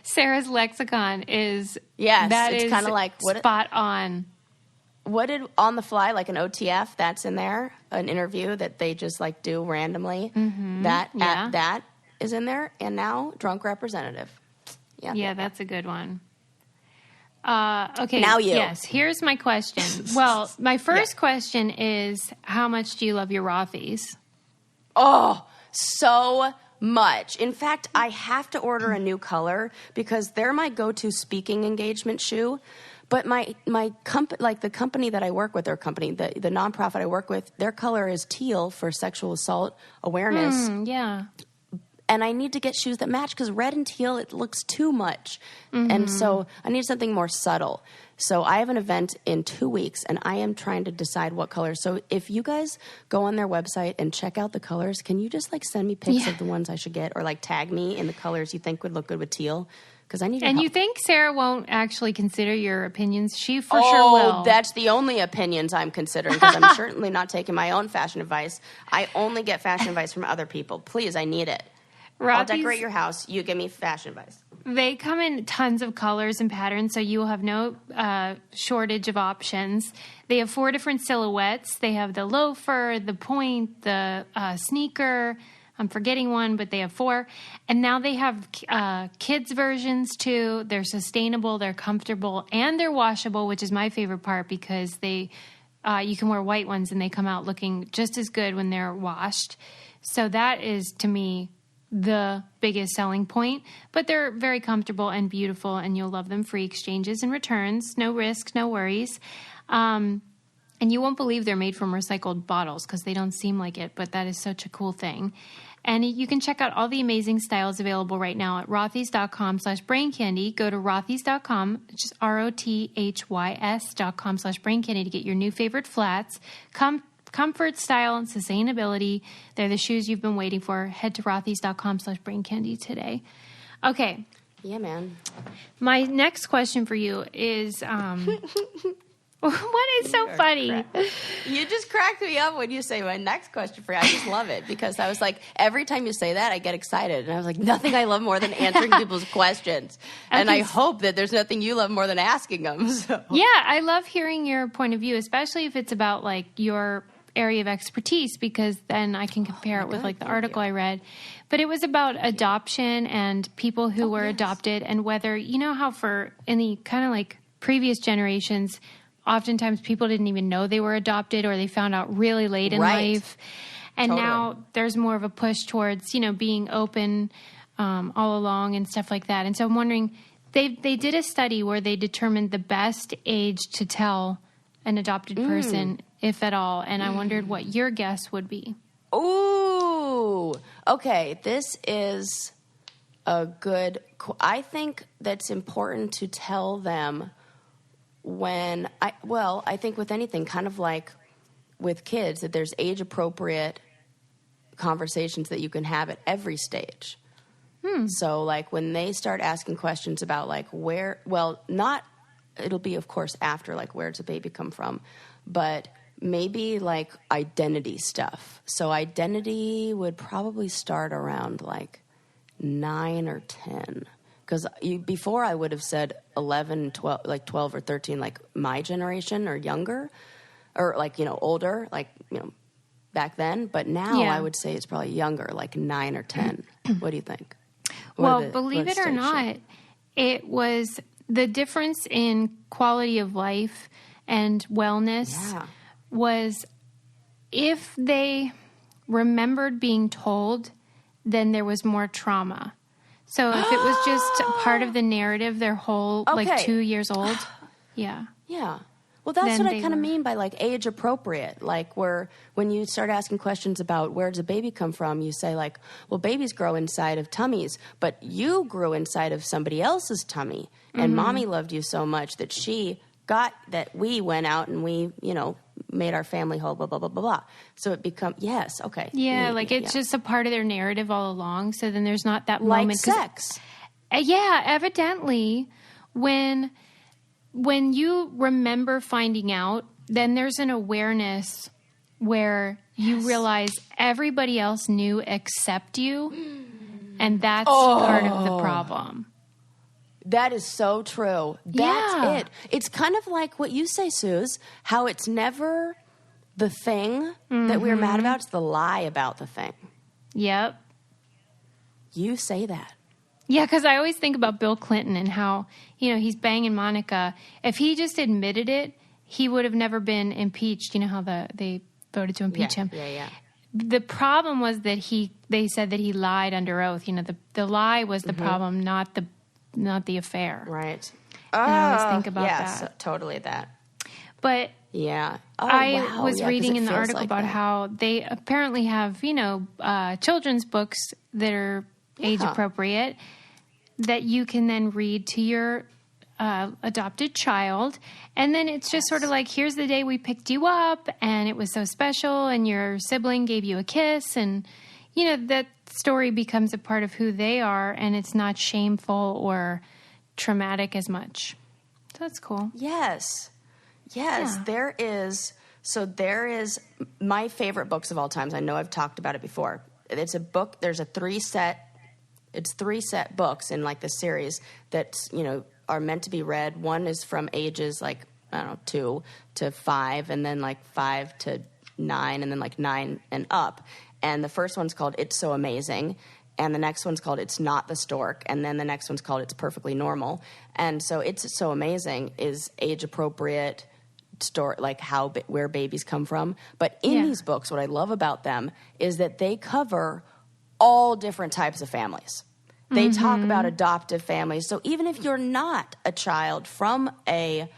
Sarah's lexicon is it's kind of like spot on. What did on the fly, like an OTF, that's in there, an interview that they just do randomly. Mm-hmm. That is in there, and now drunk representative. Yeah, that's a good one. Okay. Now you. Yes, here's my question. Well, my first question is, how much do you love your Rothy's? Oh, so much. In fact, I have to order a new color because they're my go-to speaking engagement shoe. But my company, the company that I work with, the nonprofit I work with, their color is teal for sexual assault awareness. Yeah. And I need to get shoes that match, because red and teal, it looks too much. And so I need something more subtle. So I have an event in 2 weeks, and I am trying to decide what colors. So if you guys go on their website and check out the colors, can you just send me pics of the ones I should get, or tag me in the colors you think would look good with teal? because I need your And help. you think Sarah won't actually consider your opinions? She for sure will. That's the only opinions I'm considering, because I'm certainly not taking my own fashion advice. I only get fashion advice from other people. Please, I need it. I'll decorate your house. You give me fashion advice. They come in tons of colors and patterns, so you will have no shortage of options. They have 4 different silhouettes. They have the loafer, the point, the sneaker. I'm forgetting one, but they have 4. And now they have kids versions too. They're sustainable, they're comfortable, and they're washable, which is my favorite part because you can wear white ones and they come out looking just as good when they're washed. So that is, to me, the biggest selling point. But they're very comfortable and beautiful, and you'll love them. Free exchanges and returns. No risk, no worries. And you won't believe they're made from recycled bottles because they don't seem like it, but that is such a cool thing. And you can check out all the amazing styles available right now at rothys.com/braincandy. Go to rothys.com, which is rothys.com/braincandy to get your new favorite flats. Comfort, style, and sustainability. They're the shoes you've been waiting for. Head to rothys.com/braincandy today. Okay. Yeah, man. My next question for you is, what is so funny? You just cracked me up when you say my next question for you. I just love it because I was like, every time you say that, I get excited. And I was like, nothing I love more than answering people's questions. And I hope that there's nothing you love more than asking them. So. Yeah, I love hearing your point of view, especially if it's about like your area of expertise, because then I can compare it with like the article I read. But it was about adoption and people who were adopted, and whether, you know how for any kind of like previous generations, oftentimes people didn't even know they were adopted, or they found out really late in life. And now there's more of a push towards, being open all along and stuff like that. And so I'm wondering, they did a study where they determined the best age to tell an adopted person, if at all. And I wondered what your guess would be. Ooh. Okay. This is a good... I think that's important to tell them when... I think with anything, kind of like with kids, that there's age-appropriate conversations that you can have at every stage. So, like, when they start asking questions about, like, where... Well, not... It'll be, of course, after, like, where does a baby come from? But maybe, like, identity stuff. So identity would probably start around, like, 9 or 10. Because before I would have said 11, 12, like 12 or 13, like my generation or younger. Or, like, older, like, back then. But now I would say it's probably younger, like 9 or 10. What do you think? Believe it or not, it was... The difference in quality of life and wellness was if they remembered being told, then there was more trauma. So if it was just part of the narrative, their whole, like 2 years old. Yeah. Yeah. Well, that's what I kind of mean by, like, age appropriate. Like, where when you start asking questions about where does a baby come from, you say, like, well, babies grow inside of tummies, but you grew inside of somebody else's tummy. And mommy loved you so much that we went out and we, made our family whole, blah, blah, blah, blah, blah. So it becomes, okay. Yeah, it's just a part of their narrative all along. So then there's not that like moment. Sex. Evidently, when you remember finding out, then there's an awareness where you realize everybody else knew except you, and that's part of the problem. That is so true. That's it. It's kind of like what you say, Suze, how it's never the thing that we're mad about, it's the lie about the thing. Yep. You say that. Yeah, because I always think about Bill Clinton and how, he's banging Monica. If he just admitted it, he would have never been impeached. You know how they voted to impeach him? Yeah. The problem was that they said that he lied under oath. The lie was the problem, not the affair. Right. And I always think about that. So, totally that. But yeah. I was reading in the article about how they apparently have, children's books that are age appropriate that you can then read to your adopted child. And then it's just sort of like, here's the day we picked you up and it was so special and your sibling gave you a kiss, and that story becomes a part of who they are, and it's not shameful or traumatic as much. So that's cool. Yes. There is my favorite books of all times. I know I've talked about it before. It's a book. There's three set books in like the series that, are meant to be read. One is from ages like, I don't know, 2 to 5, and then like 5 to 9, and then like 9 and up. And the first one's called It's So Amazing. And the next one's called It's Not the Stork. And then the next one's called It's Perfectly Normal. And so It's So Amazing is age appropriate story, like where babies come from. But in these books, what I love about them is that they cover all different types of families. They talk about adoptive families. So even if you're not a child from an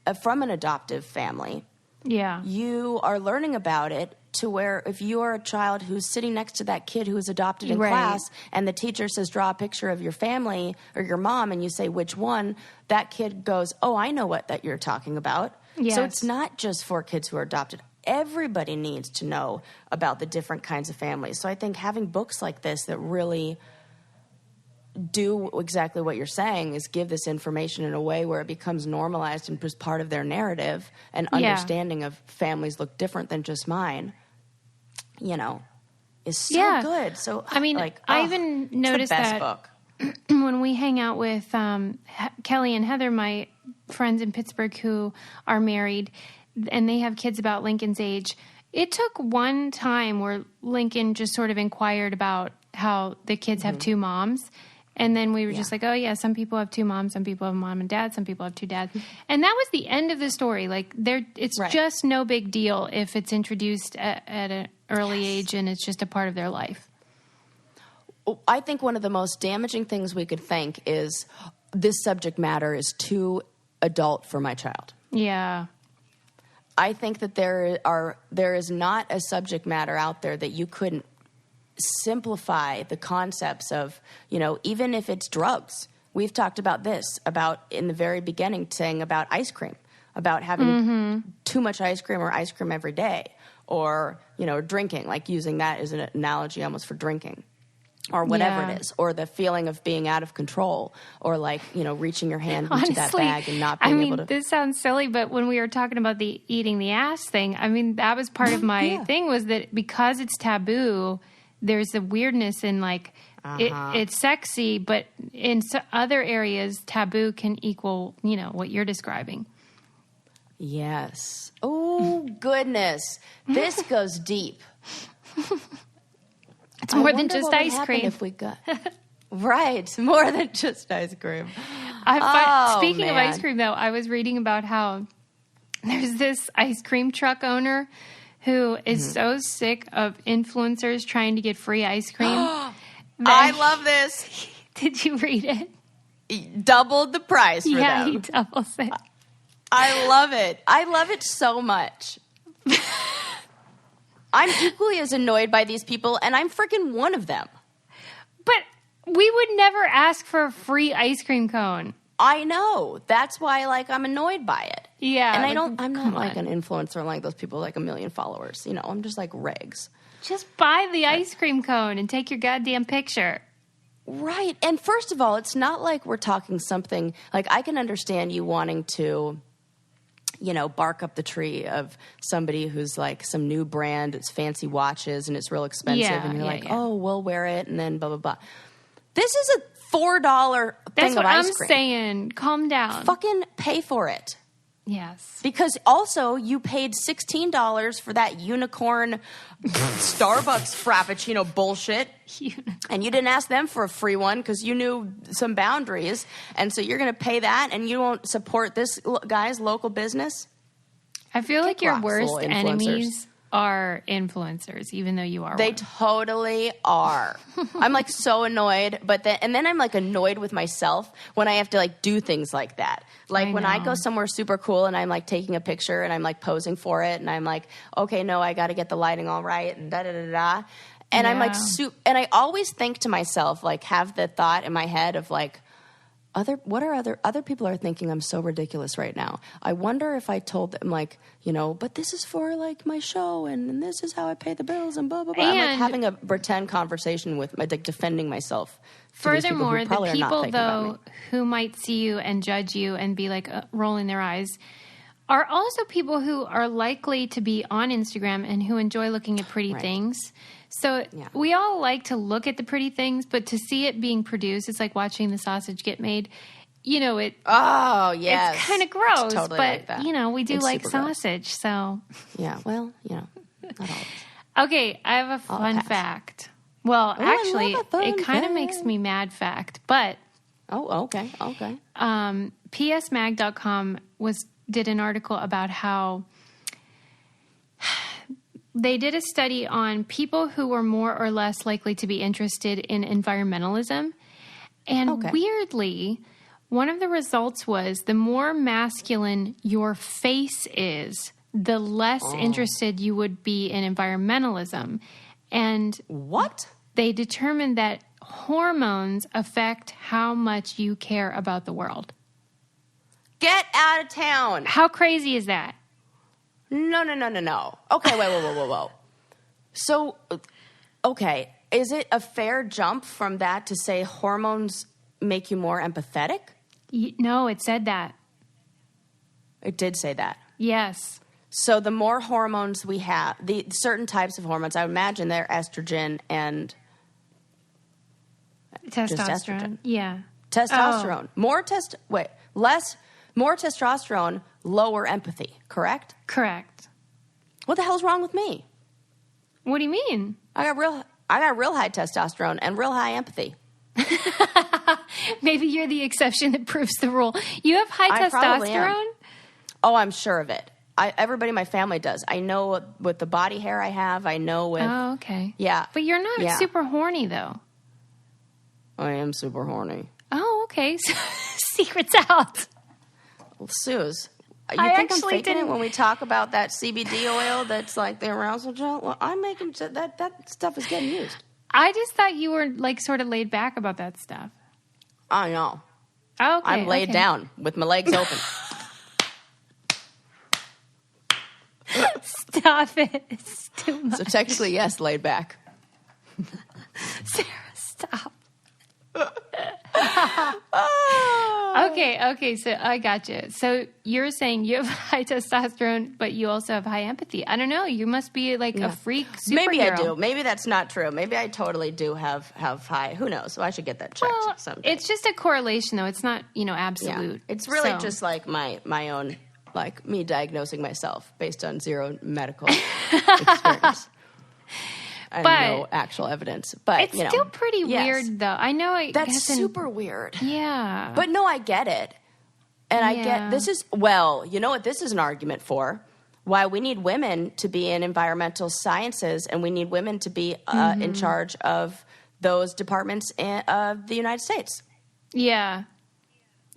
adoptive family, you are learning about it, to where if you are a child who's sitting next to that kid who is adopted in class, and the teacher says, draw a picture of your family or your mom, and you say, which one? That kid goes, oh, I know that you're talking about. Yes. So it's not just for kids who are adopted. Everybody needs to know about the different kinds of families. So I think having books like this that really do exactly what you're saying is give this information in a way where it becomes normalized and just part of their narrative and understanding of families look different than just mine, is so good. So I mean, I even noticed it's the best that book. when we hang out with Kelly and Heather, my friends in Pittsburgh who are married, and they have kids about Lincoln's age, it took one time where Lincoln just sort of inquired about how the kids have two moms. And then we were just like, oh, yeah, some people have two moms, some people have mom and dad, some people have two dads. And that was the end of the story. Like, it's just no big deal if it's introduced at an early age and it's just a part of their life. I think one of the most damaging things we could think is this subject matter is too adult for my child. Yeah. I think that there is not a subject matter out there that you couldn't simplify the concepts of, even if it's drugs. We've talked about this, about in the very beginning, saying about ice cream, about having too much ice cream or ice cream every day, or, drinking, like using that as an analogy almost for drinking, or whatever it is, or the feeling of being out of control, or like, reaching your hand into that bag and not being able to. This sounds silly, but when we were talking about the eating the ass thing, I mean, that was part of my thing, was that because it's taboo, there's a weirdness in like, it's sexy, but in other areas, taboo can equal, what you're describing. Yes. Oh, goodness. This goes deep. It's more than just ice cream. If we got right, more than just ice cream. Speaking of ice cream, though, I was reading about how there's this ice cream truck owner who is so sick of influencers trying to get free ice cream. I love this. Did you read it? He doubled the price for them. Yeah, he doubles it. I love it. I love it so much. I'm equally as annoyed by these people, and I'm freaking one of them. But we would never ask for a free ice cream cone. I know. That's why, I'm annoyed by it. Yeah. And I'm not like an influencer like those people with like 1 million followers. I'm just like Regs. Just buy the ice cream cone and take your goddamn picture. Right. And first of all, it's not like we're talking something, like I can understand you wanting to, bark up the tree of somebody who's like some new brand, it's fancy watches and it's real expensive. And you're oh, we'll wear it and then blah, blah, blah. This is a $4 thing of ice cream. That's what I'm saying. Calm down. Fucking pay for it. Yes. Because also you paid $16 for that unicorn Starbucks Frappuccino bullshit. And you didn't ask them for a free one because you knew some boundaries. And so you're going to pay that and you won't support this guy's local business? I feel like your worst enemies are influencers, even though you are They one. totally are. I'm like so annoyed, and then I'm like annoyed with myself when I have to like do things like that. Like when I go somewhere super cool and I'm like taking a picture and I'm like posing for it and I'm like, okay, no, I got to get the lighting all right and da da da da. And I'm like, and I always think to myself, like have the thought in my head of like, other people are thinking I'm so ridiculous right now. I wonder if I told them, like, but this is for, like, my show, and this is how I pay the bills, and blah, blah, blah. I'm, like, having a pretend conversation with, like, defending myself. Furthermore, the people, though, who might see you and judge you and be, like, rolling their eyes are also people who are likely to be on Instagram and who enjoy looking at pretty things. So we all like to look at the pretty things, but to see it being produced, it's like watching the sausage get made. It. Oh, yes. It's kind of gross, it's totally but, like that. We do it's like sausage, gross. So. Yeah, well, not always. Okay, I have a fun fact. Well, actually, it kind of makes me mad fact, but. Oh, okay. PSMag.com did an article about how they did a study on people who were more or less likely to be interested in environmentalism. And weirdly, one of the results was the more masculine your face is, the less interested you would be in environmentalism. And what? They determined that hormones affect how much you care about the world. Get out of town. How crazy is that? No. Okay, whoa. So, okay, is it a fair jump from that to say hormones make you more empathetic? No, it said that. It did say that. Yes. So the more hormones we have, the certain types of hormones, I would imagine they're estrogen and testosterone. Yeah. Testosterone. More testosterone, lower empathy, correct? Correct. What the hell's wrong with me? What do you mean? I got real high testosterone and real high empathy. Maybe you're the exception that proves the rule. You have high testosterone? Oh, I'm sure of it. Everybody in my family does. I know with the body hair I have. I know with... Oh, okay. Yeah. But you're not super horny, though. I am super horny. Oh, okay. So, secret's out. Well, Suze, you think I'm faking it when we talk about that CBD oil that's like the arousal gel? Well, I'm making sure that stuff is getting used. I just thought you were, like, sort of laid back about that stuff. I know. Oh, okay. I'm laid down with my legs open. Stop it. It's too much. So technically, yes, laid back. Sarah, stop. Oh. Okay, so I got you. So you're saying you have high testosterone, but you also have high empathy. I don't know. You must be like a freak superhero. Maybe I do. Maybe that's not true. Maybe I totally do have high. Who knows? So I should get that checked someday. It's just a correlation, though. It's not, absolute. Yeah. It's really just like my own, like me diagnosing myself based on zero medical experience. And no actual evidence. But it's still pretty weird, though. I know that's super weird. Yeah. But no, I get it. And I get this is you know what this is an argument for? Why we need women to be in environmental sciences and we need women to be in charge of those departments of the United States. Yeah.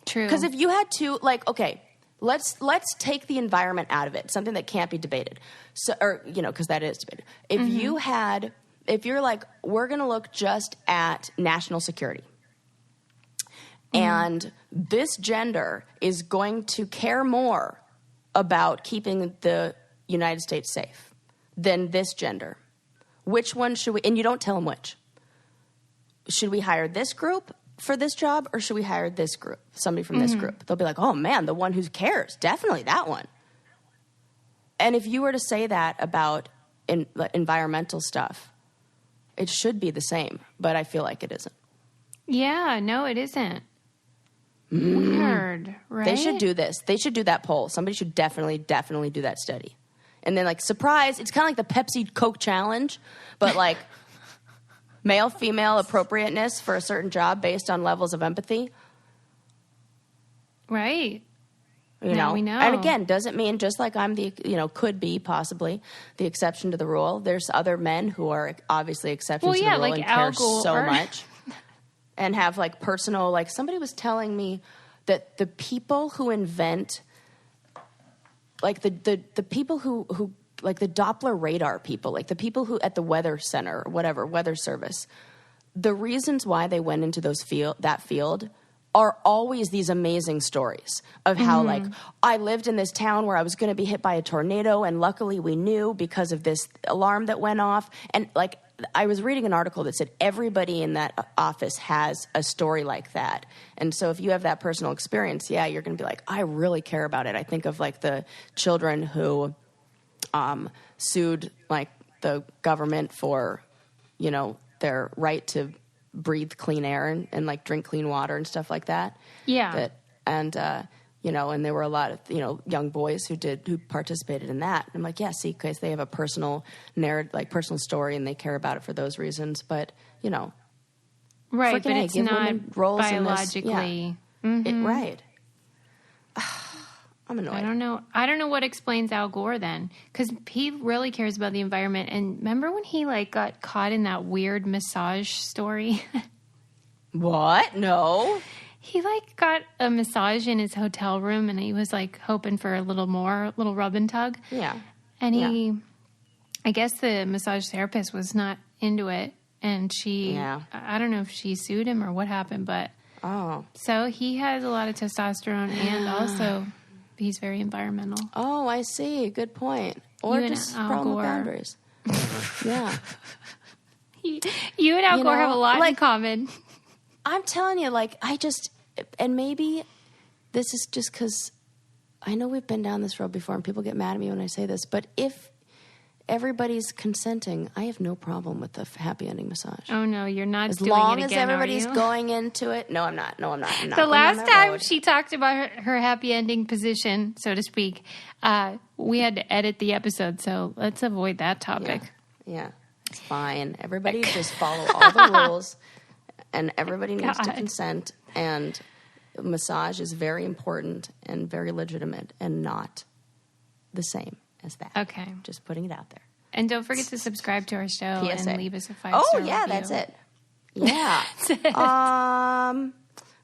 True. Because if you had to, like, okay, let's take the environment out of it, something that can't be debated. So, or, because that is debated. If you're like, we're going to look just at national security, and this gender is going to care more about keeping the United States safe than this gender, which one should we, and you don't tell them which. Should we hire this group for this job, or should we hire this group, somebody from this group? They'll be like, oh, man, the one who cares, definitely that one. And if you were to say that about environmental stuff, it should be the same, but I feel like it isn't. Yeah, no, it isn't. Weird, right? They should do this. They should do that poll. Somebody should definitely do that study. And then, like, surprise, it's kind of like the Pepsi-Coke challenge, but, like, male-female appropriateness for a certain job based on levels of empathy. Right. Now we know. And again, doesn't mean just like I'm the, could be possibly the exception to the rule. There's other men who are obviously exceptions to the rule like and care Al so much. And have like personal, like somebody was telling me that the people who invent, like the people who like the Doppler radar people, like the people who at the weather center or whatever, weather service, the reasons why they went into that field are always these amazing stories of how, like, I lived in this town where I was going to be hit by a tornado, and luckily we knew because of this alarm that went off. And, like, I was reading an article that said everybody in that office has a story like that. And so if you have that personal experience, yeah, you're going to be like, I really care about it. I think of, like, the children who sued, like, the government for, you know, their right to breathe clean air and like drink clean water and stuff like that. Yeah. You know, and there were a lot of, you know, young boys who participated in that. And I'm like, yeah, see, because they have a personal narrative, like personal story, and they care about it for those reasons. But, you know, right, but hey, it's give not women roles biologically. In this. Yeah. Right. I'm annoyed. I don't know what explains Al Gore then, because he really cares about the environment. And remember when he like got caught in that weird massage story? What? No. He like got a massage in his hotel room, and he was like hoping for a little rub and tug. Yeah. And I guess the massage therapist was not into it, and I don't know if she sued him or what happened, but so he has a lot of testosterone, and also he's very environmental. Oh, I see. Good point. Or just problem with boundaries. Yeah. You and Al Gore have a lot in common. I'm telling you, like, and maybe this is just because I know we've been down this road before and people get mad at me when I say this, but if everybody's consenting, I have no problem with the happy ending massage. Oh, no, you're not as doing long it as again, everybody's going into it. No, I'm not. I'm not. The last time she talked about her happy ending position, so to speak, we had to edit the episode, so let's avoid that topic. Yeah, it's fine. Everybody just follow all the rules, and everybody needs to consent, and massage is very important and very legitimate and not the same as that. Okay. Just putting it out there. And don't forget to subscribe to our show PSA. and leave us a 5-star review. That's it. Yeah. That's it.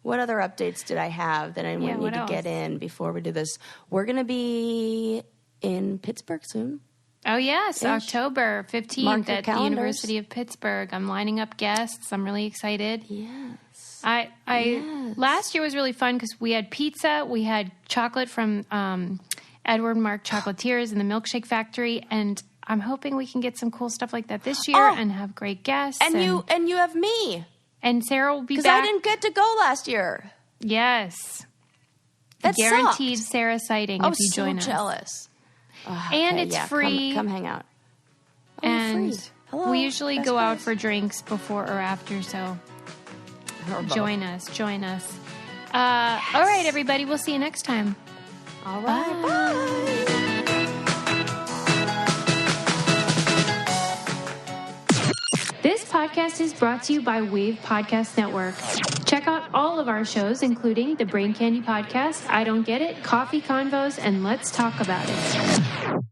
What other updates did I have that I need to get in before we do this? We're going to be in Pittsburgh soon. Oh, yes. October 15th at the University of Pittsburgh. I'm lining up guests. I'm really excited. Yes. Last year was really fun because we had pizza. We had chocolate from Edward Mark Chocolatiers and the Milkshake Factory. And I'm hoping we can get some cool stuff like that this year and have great guests. And you have me. And Sarah will be back. Because I didn't get to go last year. Yes. That guaranteed sucked. Sarah sighting if you join us. I'm so jealous. And it's free. Come hang out. And free. Hello, we usually go out for drinks before or after, so join us. Yes. All right, everybody. We'll see you next time. All right. Bye. This podcast is brought to you by Wave Podcast Network. Check out all of our shows, including the Brain Candy Podcast, I Don't Get It, Coffee Convos, and Let's Talk About It.